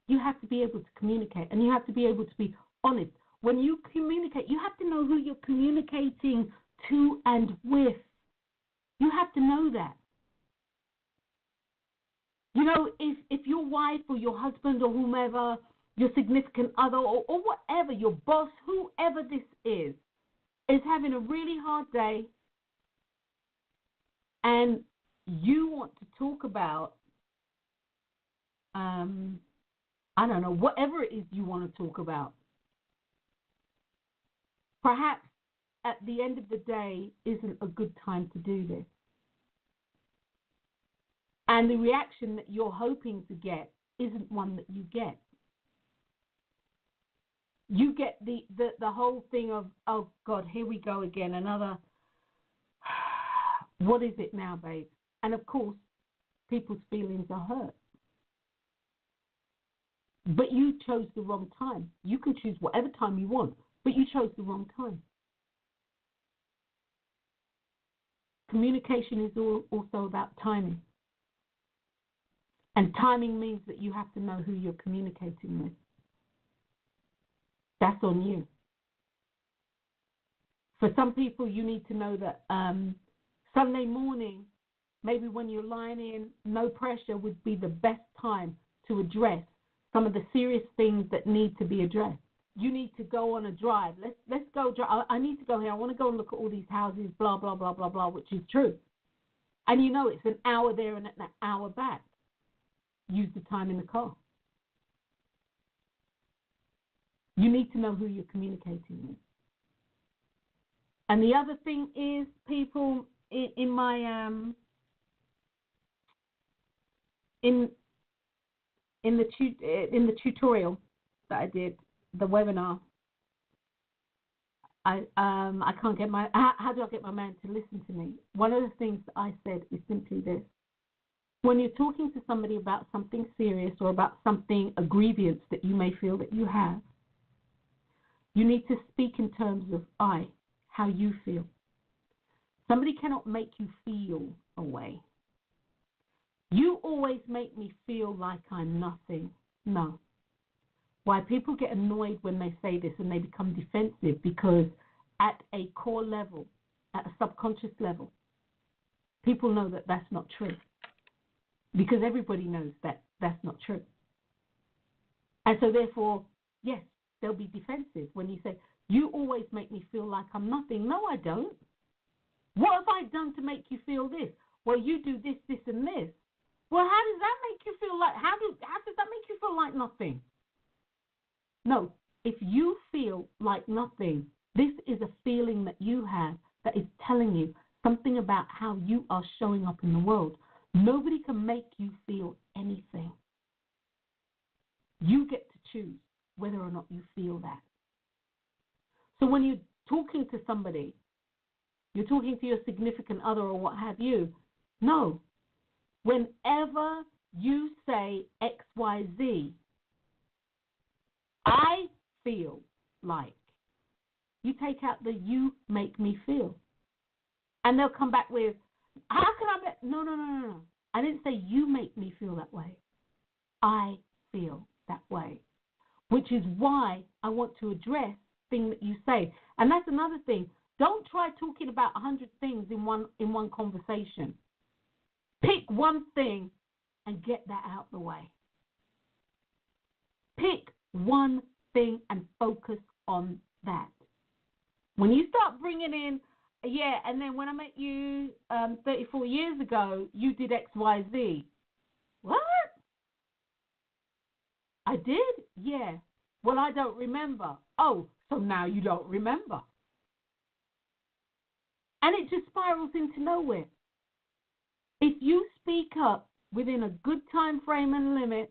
You have to be able to communicate, and you have to be able to be honest. When you communicate, you have to know who you're communicating to and with. You have to know that. You know, if your wife or your husband or whomever, your significant other or whatever, your boss, whoever this is having a really hard day and you want to talk about, I don't know, whatever it is you want to talk about, perhaps at the end of the day isn't a good time to do this. And the reaction that you're hoping to get isn't one that you get. You get the whole thing of, oh, God, here we go again, another, what is it now, babe? And, of course, people's feelings are hurt. But you chose the wrong time. You can choose whatever time you want, but you chose the wrong time. Communication is also about timing. And timing means that you have to know who you're communicating with. That's on you. For some people, you need to know that Sunday morning, maybe when you're lying in, no pressure would be the best time to address some of the serious things that need to be addressed. You need to go on a drive. Let's go drive. I need to go here. I want to go and look at all these houses, blah, blah, blah, blah, blah, which is true. And you know it's an hour there and an hour back. Use the time in the car. You need to know who you're communicating with. And the other thing is, people, in my in the tutorial that I did, the webinar, I can't get my, how do I get my man to listen to me? One of the things that I said is simply this. When you're talking to somebody about something serious or about something, a grievance that you may feel that you have, you need to speak in terms of I, how you feel. Somebody cannot make you feel a way. You always make me feel like I'm nothing. No. Why people get annoyed when they say this and they become defensive, because at a core level, at a subconscious level, people know that that's not true. Because everybody knows that that's not true. And so therefore, yes, they'll be defensive when you say, you always make me feel like I'm nothing. No, I don't. What have I done to make you feel this? Well, you do this, this, and this. Well, how does that make you feel like, how does that make you feel like nothing? No, if you feel like nothing, This is a feeling that you have that is telling you something about how you are showing up in the world. Nobody can make you feel anything. You get to choose whether or not you feel that. So when you're talking to somebody, you're talking to your significant other or what have you, no. Whenever you say XYZ, I feel like, you take out the you make me feel. And they'll come back with, how can I be? No. I didn't say you make me feel that way. I feel that way. Which is why I want to address things that you say. And that's another thing. Don't try talking about 100 things in one conversation. Pick one thing and get that out the way. Pick one thing and focus on that. When you start bringing in, and then when I met you 34 years ago, you did X, Y, Z. What? I did? Yeah. Well, I don't remember. Oh, so now you don't remember. And it just spirals into nowhere. If you speak up within a good time frame and limit,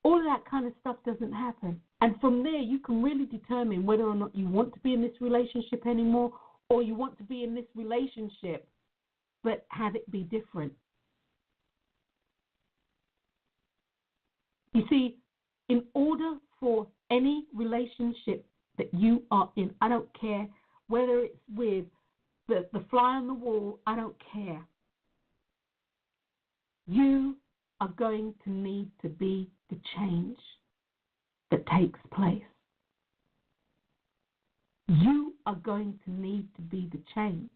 all of that kind of stuff doesn't happen. And from there, you can really determine whether or not you want to be in this relationship anymore, or you want to be in this relationship but have it be different. You see, in order for any relationship that you are in, I don't care whether it's with the fly on the wall, I don't care. You are going to need to be the change that takes place. You are going to need to be the change.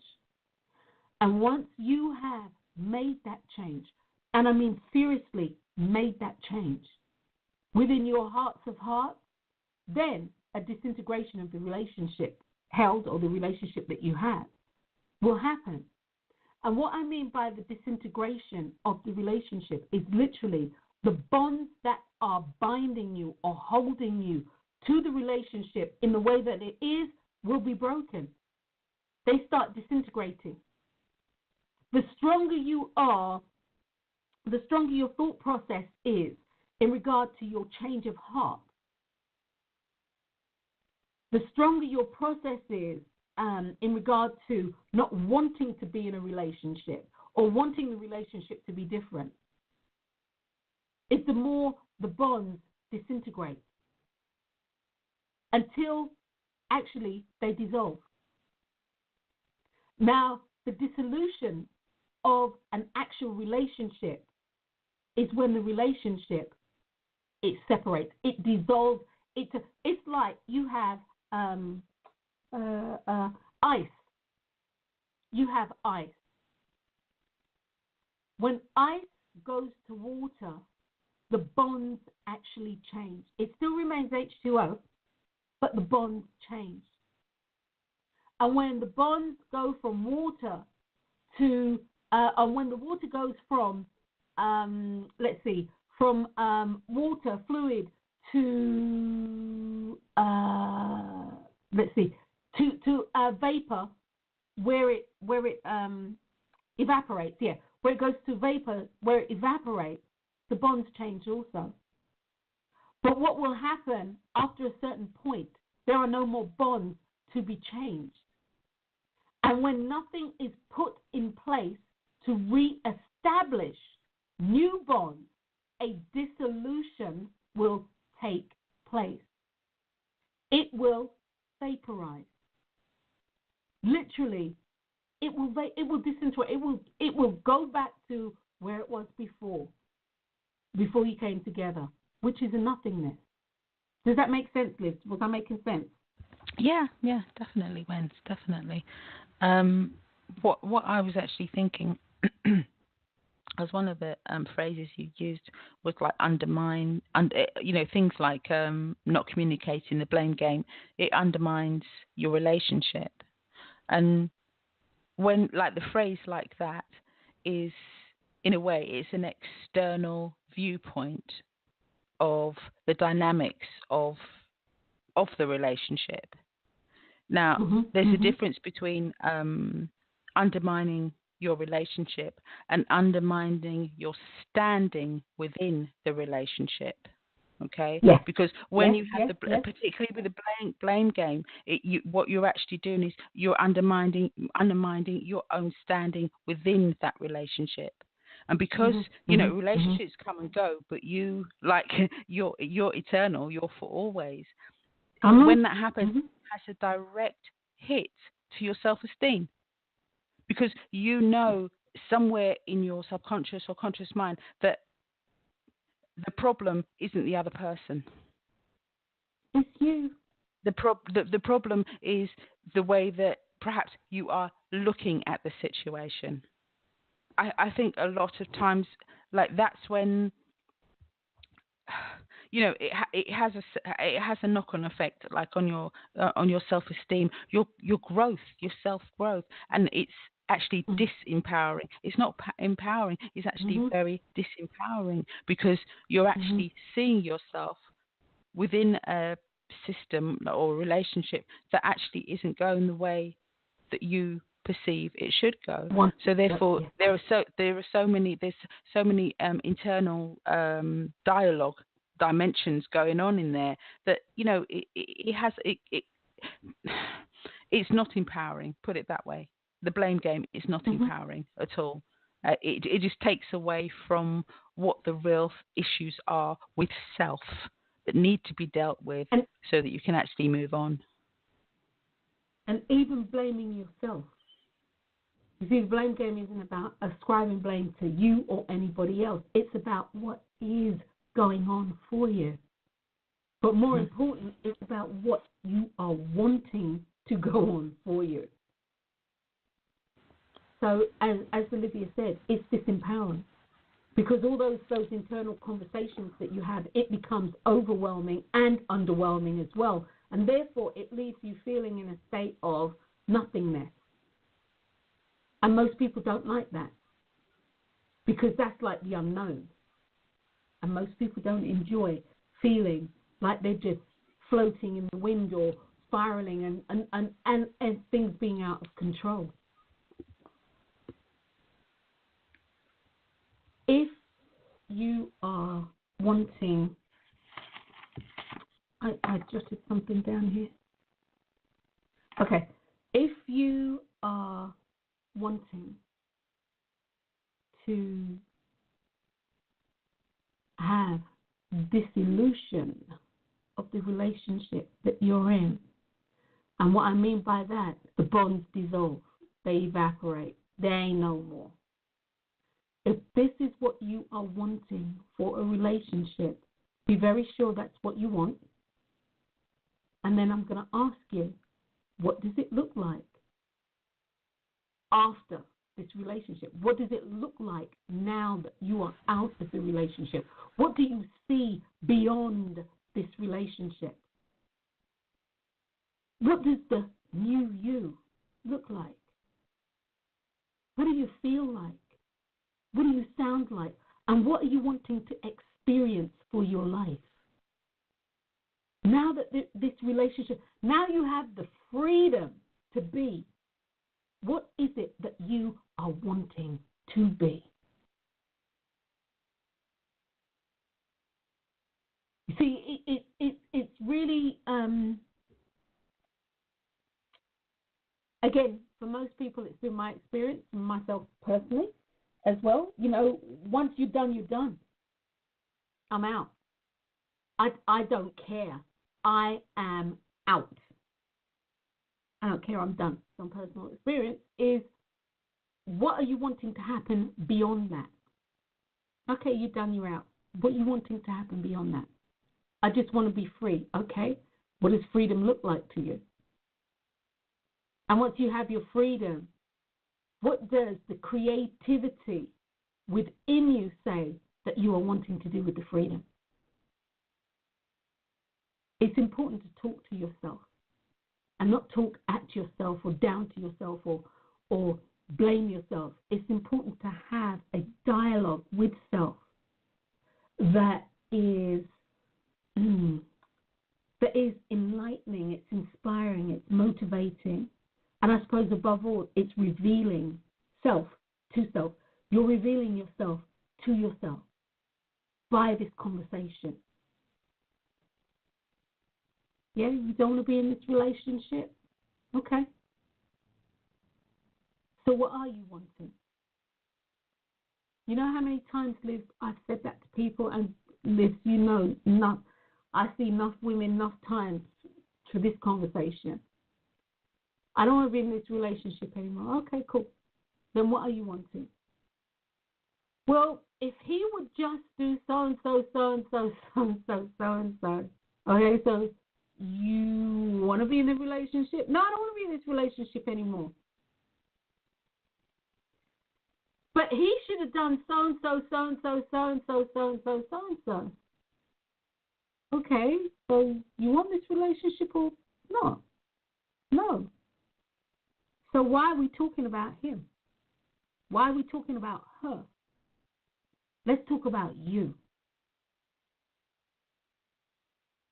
And once you have made that change, and I mean seriously made that change within your hearts of hearts, then a disintegration of the relationship held or the relationship that you have will happen. And what I mean by the disintegration of the relationship is literally the bonds that are binding you or holding you to the relationship in the way that it is will be broken. They start disintegrating. The stronger you are, the stronger your thought process is in regard to your change of heart. The stronger your process is in regard to not wanting to be in a relationship or wanting the relationship to be different, it's the more the bonds disintegrate until actually they dissolve. Now, the dissolution of an actual relationship is when the relationship, it separates, it dissolves. It's like you have ice. You have ice. When ice goes to water, the bonds actually change. It still remains H2O, but the bonds change. And when the bonds go from water to, when the water goes from, from water, fluid to, to vapor, where it evaporates, where it goes to vapor, where it evaporates, the bonds change also. But what will happen after a certain point, there are no more bonds to be changed. And when nothing is put in place to re-establish new bonds, a dissolution will take place. It will vaporize. Literally, it will disintegrate. It will go back to where it was before you came together, which is a nothingness. Does that make sense, Liz? Was I making sense? Yeah, definitely, Wens, definitely. What I was actually thinking, as one of the phrases you used was like undermine, things like not communicating, the blame game. It undermines your relationship, and when like the phrase like that is, in a way, it's an external viewpoint of the dynamics of the relationship. Now, there's a difference between undermining your relationship and undermining your standing within the relationship. Okay? Yes. Because when you have particularly with the blame game, what you're actually doing is you're undermining your own standing within that relationship. And because relationships come and go, but you you're eternal, you're for always. When that happens, it has a direct hit to your self-esteem, because you know somewhere in your subconscious or conscious mind that the problem isn't the other person. It's you. The problem is the way that perhaps you are looking at the situation. I think a lot of times, that's when, it has a knock-on effect, on your self-esteem, your growth, your self-growth, and it's actually disempowering. It's not empowering. It's actually very disempowering, because you're actually seeing yourself within a system or relationship that actually isn't going the way that you perceive it should go. So therefore, there's so many internal dialogue dimensions going on in there that it's not empowering. Put it that way. The blame game is not empowering at all. It just takes away from what the real issues are with self that need to be dealt with, so that you can actually move on. And even blaming yourself. You see, the blame game isn't about ascribing blame to you or anybody else. It's about what is going on for you. But more important, it's about what you are wanting to go on for you. So, as Olivia said, it's disempowering. Because all those internal conversations that you have, it becomes overwhelming and underwhelming as well. And therefore, it leaves you feeling in a state of nothingness. And most people don't like that, because that's like the unknown. And most people don't enjoy feeling like they're just floating in the wind or spiraling and things being out of control. If you are wanting, I jotted something down here. Okay. If you are wanting to have dissolution of the relationship that you're in, and what I mean by that, the bonds dissolve, they evaporate, they ain't no more. If this is what you are wanting for a relationship, be very sure that's what you want. And then I'm going to ask you, what does it look like after this relationship? What does it look like now that you are out of the relationship? What do you see beyond this relationship? What does the new you look like? What do you feel like? What do you sound like? And what are you wanting to experience for your life? Now that this relationship, now you have the freedom to be. What is it that you are wanting to be? You see, it's really, again, for most people, it's been my experience, myself personally as well. Once you're done, you're done. I'm out. I don't care. I am out. I don't care, I'm done. Some personal experience is, what are you wanting to happen beyond that? Okay, you're done, you're out. What are you wanting to happen beyond that? I just want to be free. Okay, what does freedom look like to you? And once you have your freedom, what does the creativity within you say that you are wanting to do with the freedom? It's important to talk to yourself and not talk at yourself or down to yourself or blame yourself. It's important to have a dialogue with self that is that is enlightening, it's inspiring, it's motivating. And I suppose above all, it's revealing self to self. You're revealing yourself to yourself by this conversation. Yeah, you don't want to be in this relationship? Okay. So what are you wanting? You know how many times, Liz, I've said that to people, and Liz, you know, I see enough women enough times through this conversation. I don't want to be in this relationship anymore. Okay, cool. Then what are you wanting? Well, if he would just do so-and-so, so-and-so, so-and-so, so-and-so. Okay, so you want to be in a relationship? No, I don't want to be in this relationship anymore. But he should have done so-and-so, so-and-so, so-and-so, so-and-so, so-and-so. Okay, so you want this relationship or not? No. So why are we talking about him? Why are we talking about her? Let's talk about you.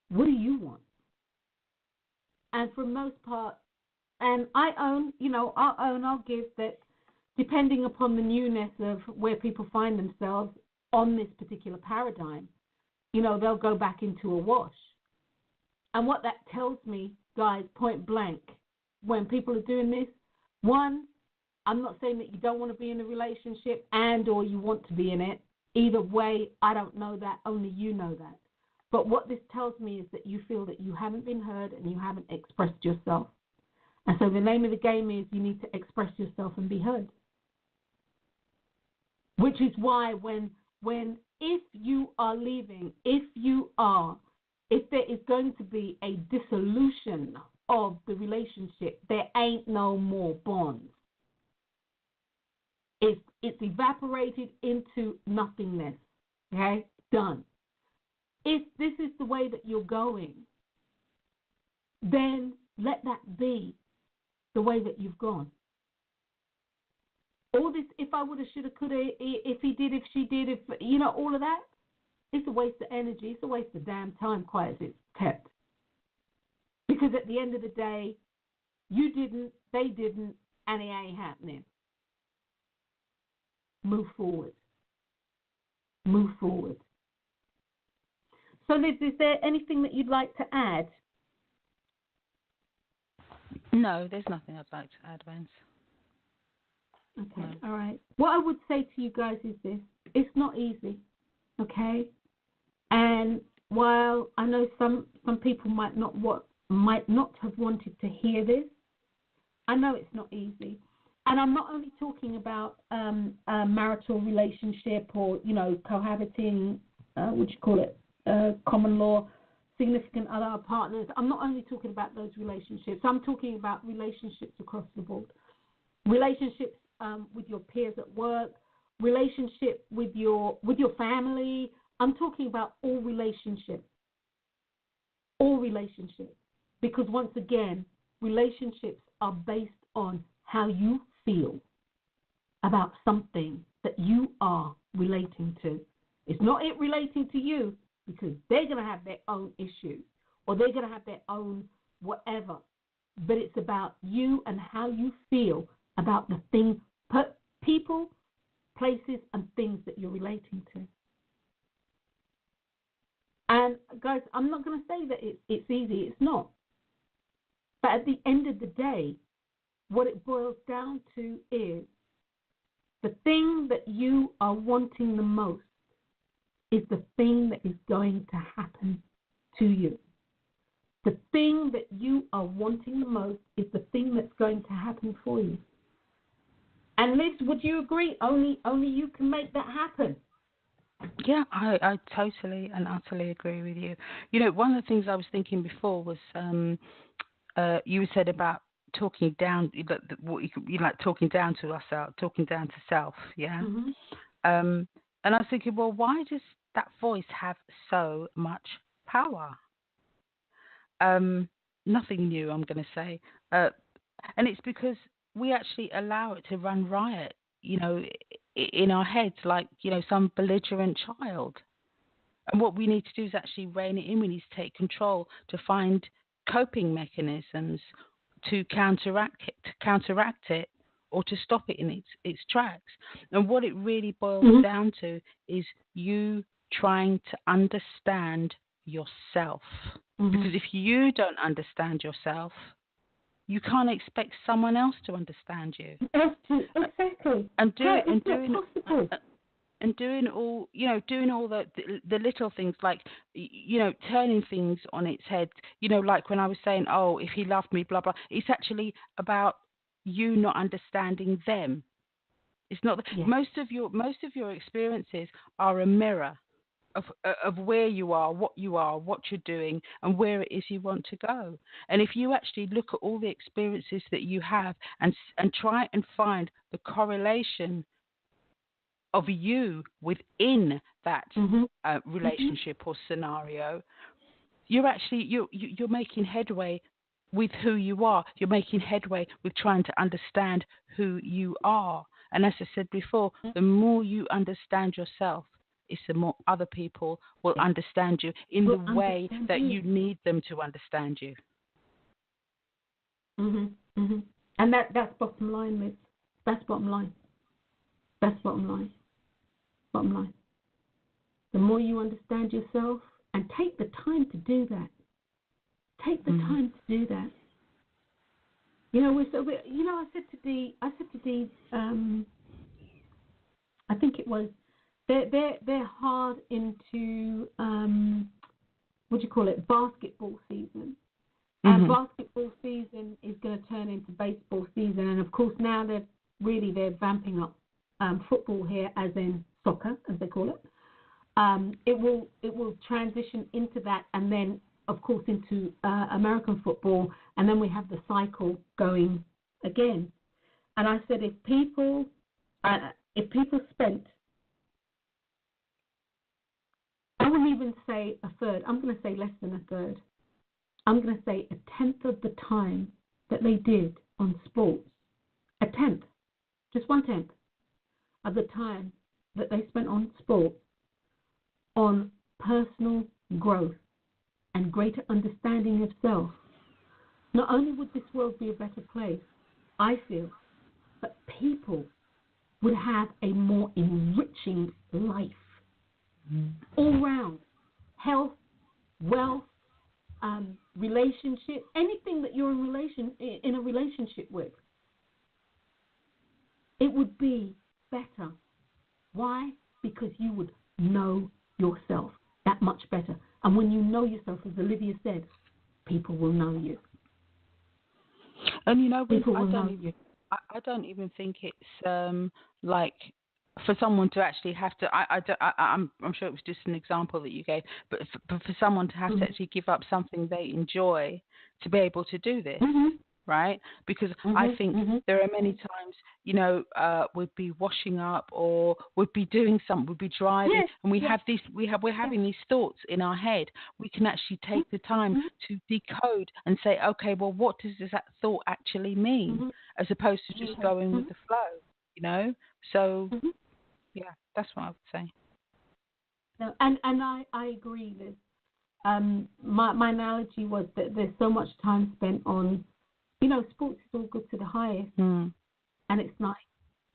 What do you want? And for the most part, and I'll give that depending upon the newness of where people find themselves on this particular paradigm, they'll go back into a wash. And what that tells me, guys, point blank, when people are doing this, one, I'm not saying that you don't want to be in a relationship and or you want to be in it. Either way, I don't know that. Only you know that. But what this tells me is that you feel that you haven't been heard and you haven't expressed yourself. And so the name of the game is you need to express yourself and be heard. Which is why if you are leaving, if there is going to be a dissolution of the relationship, there ain't no more bonds. It's evaporated into nothingness. Okay? Done. If this is the way that you're going, then let that be the way that you've gone. All this, if I would have, should have, could have, if he did, if she did, if, all of that, it's a waste of energy. It's a waste of damn time, quite as it's kept. Because at the end of the day, you didn't, they didn't, and it ain't happening. Move forward. Move forward. So, Liz, is there anything that you'd like to add? No, there's nothing I'd like to add, Vance. Okay, all right. What I would say to you guys is this. It's not easy, okay? And while I know some people might not have wanted to hear this, I know it's not easy. And I'm not only talking about a marital relationship or, cohabiting, common law, significant other partners. I'm not only talking about those relationships. I'm talking about relationships across the board. Relationships with your peers at work, relationship with your family. I'm talking about all relationships. All relationships. Because once again, relationships are based on how you feel about something that you are relating to. It's not it relating to you because they're going to have their own issues or they're going to have their own whatever. But it's about you and how you feel about the thing, people, places, and things that you're relating to. And guys, I'm not going to say that it's easy. It's not. But at the end of the day, what it boils down to is the thing that you are wanting the most is the thing that is going to happen to you. The thing that you are wanting the most is the thing that's going to happen for you. And Liz, would you agree? Only you can make that happen. Yeah, I totally and utterly agree with you. One of the things I was thinking before was you said about talking down, you like talking down to ourselves, talking down to self, yeah? Mm-hmm. And I was thinking, well, why does that voice have so much power? Nothing new, I'm going to say. And it's because we actually allow it to run riot, in our heads like, some belligerent child. And what we need to do is actually rein it in. We need to take control to find coping mechanisms to counteract it or to stop it in its tracks. And what it really boils down to is you trying to understand yourself. Because if you don't understand yourself, you can't expect someone else to understand you. Exactly. And doing all the little things, like, turning things on its head. Like when I was saying, oh, if he loved me, blah blah. It's actually about you not understanding them. It's not most of your experiences are a mirror of where you are, what you're doing, and where it is you want to go. And if you actually look at all the experiences that you have and try and find the correlation of you within that relationship or scenario, you're actually you're making headway with who you are. You're making headway with trying to understand who you are. And as I said before, the more you understand yourself, it's the more other people will understand you in the way that you need them to understand you. And that's bottom line, Liz. That's bottom line. That's bottom line. Bottom line. The more you understand yourself, and take the time to do that. Take the time to do that. I said to Dee, I think it was, they're hard into basketball season. And basketball season is going to turn into baseball season, and of course now they're vamping up football here, as in soccer, as they call it. It will transition into that, and then of course into American football, and then we have the cycle going again. And I said, if people spent, I wouldn't even say a third, I'm going to say less than a third, I'm going to say 1/10 of the time that they did on sports, 1/10, just 1/10 of the time that they spent on sports, on personal growth and greater understanding of self, not only would this world be a better place, I feel, but people would have a more enriching life all round. Health, wealth, relationship, anything that you're in a relationship with, it would be better. Why? Because you would know yourself that much better. And when you know yourself, as Olivia said, people will know you. And people will know you. I don't even think it's like for someone to actually have to. I'm sure it was just an example that you gave, but for someone to have to actually give up something they enjoy to be able to do this. Right? Because I think there are many times, we'd be washing up or we'd be doing something, we'd be driving, and we're having these thoughts in our head. We can actually take the time to decode and say, okay, well, what does that thought actually mean, as opposed to just going with the flow, So, yeah, that's what I would say. No, and I agree, Liz. My analogy was that there's so much time spent on, sports is all good to the highest, and it's nice.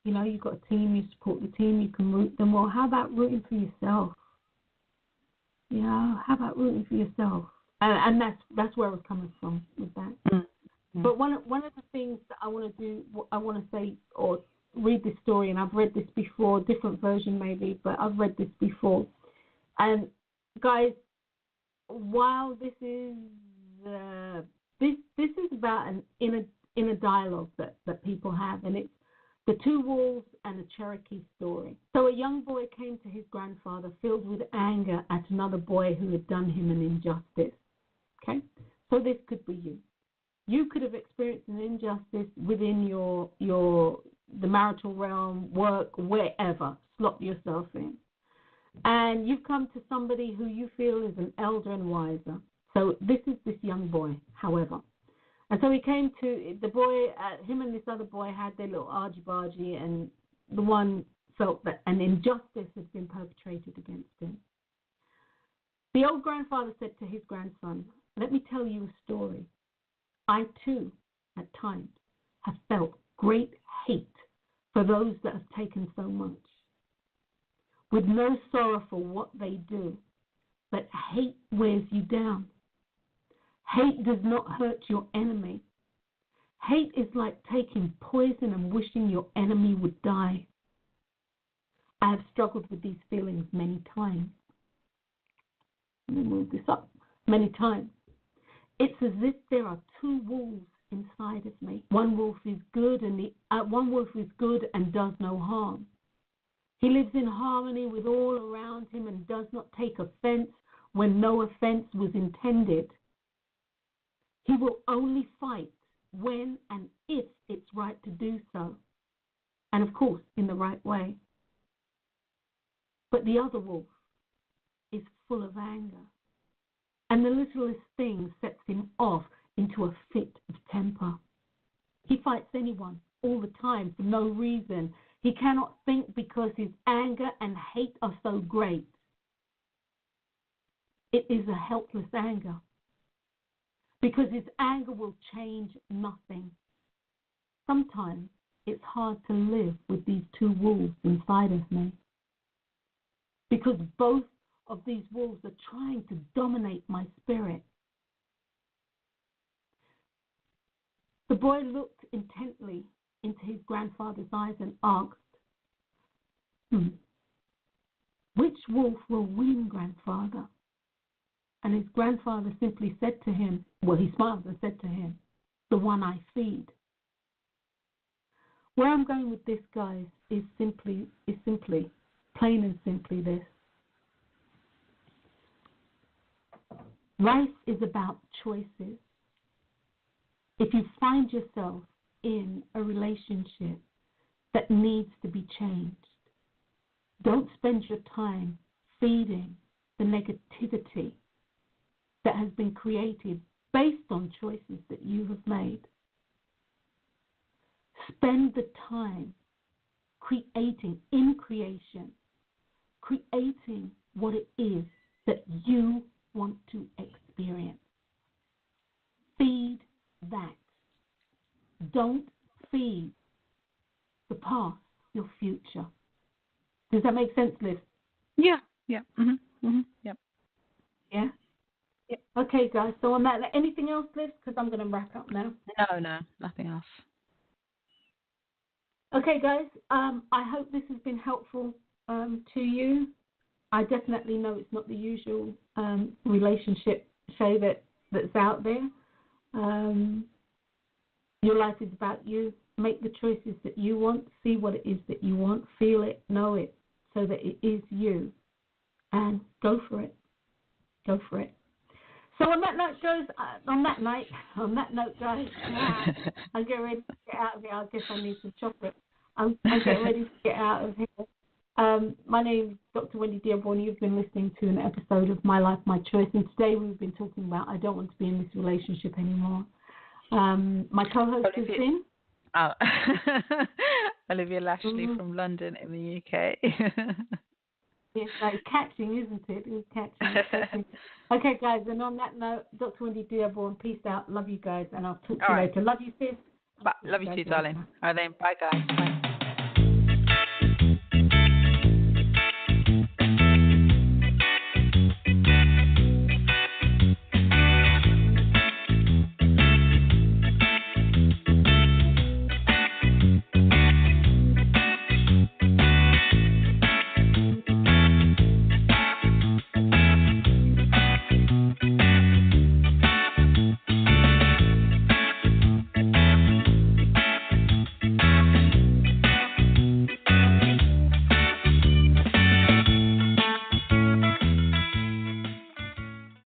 You've got a team, you support the team, you can root them. Well, how about rooting for yourself? How about rooting for yourself? And that's where I was coming from with that. But one of the things that I want to do, I want to say or read this story, and I've read this before, different version maybe, but I've read this before. And guys, while this is this is about an inner dialogue that people have, and it's the two wolves and a Cherokee story. So a young boy came to his grandfather filled with anger at another boy who had done him an injustice. Okay? So this could be you. You could have experienced an injustice within the marital realm, work, wherever. Slot yourself in. And you've come to somebody who you feel is an elder and wiser. So this is this young boy, however. And so he came to the boy, him and this other boy had their little argy-bargy, and the one felt that an injustice had been perpetrated against him. The old grandfather said to his grandson, "Let me tell you a story. I too, at times, have felt great hate for those that have taken so much, with no sorrow for what they do, but hate wears you down. Hate does not hurt your enemy. Hate is like taking poison and wishing your enemy would die. I have struggled with these feelings many times." Let me move this up. Many times. It's as if there are two wolves inside of me. One wolf is good and does no harm. He lives in harmony with all around him and does not take offense when no offense was intended. He will only fight when and if it's right to do so, and of course in the right way. But the other wolf is full of anger, and the littlest thing sets him off into a fit of temper. He fights anyone all the time for no reason. He cannot think because his anger and hate are so great. It is a helpless anger, because his anger will change nothing. Sometimes it's hard to live with these two wolves inside of me, because both of these wolves are trying to dominate my spirit. The boy looked intently into his grandfather's eyes and asked, "Which wolf will win, grandfather?" And his grandfather simply said to him, he smiled and said to him, "The one I feed." Where I'm going with this, guys, is simply, plain and simply this. Life is about choices. If you find yourself in a relationship that needs to be changed, don't spend your time feeding the negativity that has been created based on choices that you have made. Spend the time creating what it is that you want to experience. Feed that. Don't feed the past, your future. Does that make sense, Liz? Yeah. Yep. Yeah? Yep. Okay, guys. So on that, anything else, Liz? Because I'm going to wrap up now. No, nothing else. Okay, guys. I hope this has been helpful to you. I definitely know it's not the usual relationship show that's out there. Your life is about you. Make the choices that you want. See what it is that you want. Feel it. Know it. So that it is you. And go for it. Go for it. So on that note, guys, I'll get ready to get out of here. I guess I need some chocolate. I'm getting ready to get out of here. My name is Dr. Wendy Dearborne. You've been listening to an episode of My Life, My Choice, and today we've been talking about I don't want to be in this relationship anymore. My co-host has been Olivia Lashley from London in the UK. It's like catching, isn't it? It's catching. Okay, guys, and on that note, Dr. Wendy Dearborne, peace out. Love you guys, and I'll talk to you later. Love you, sis. Love you too, darling. All right, then. Bye, guys. Bye.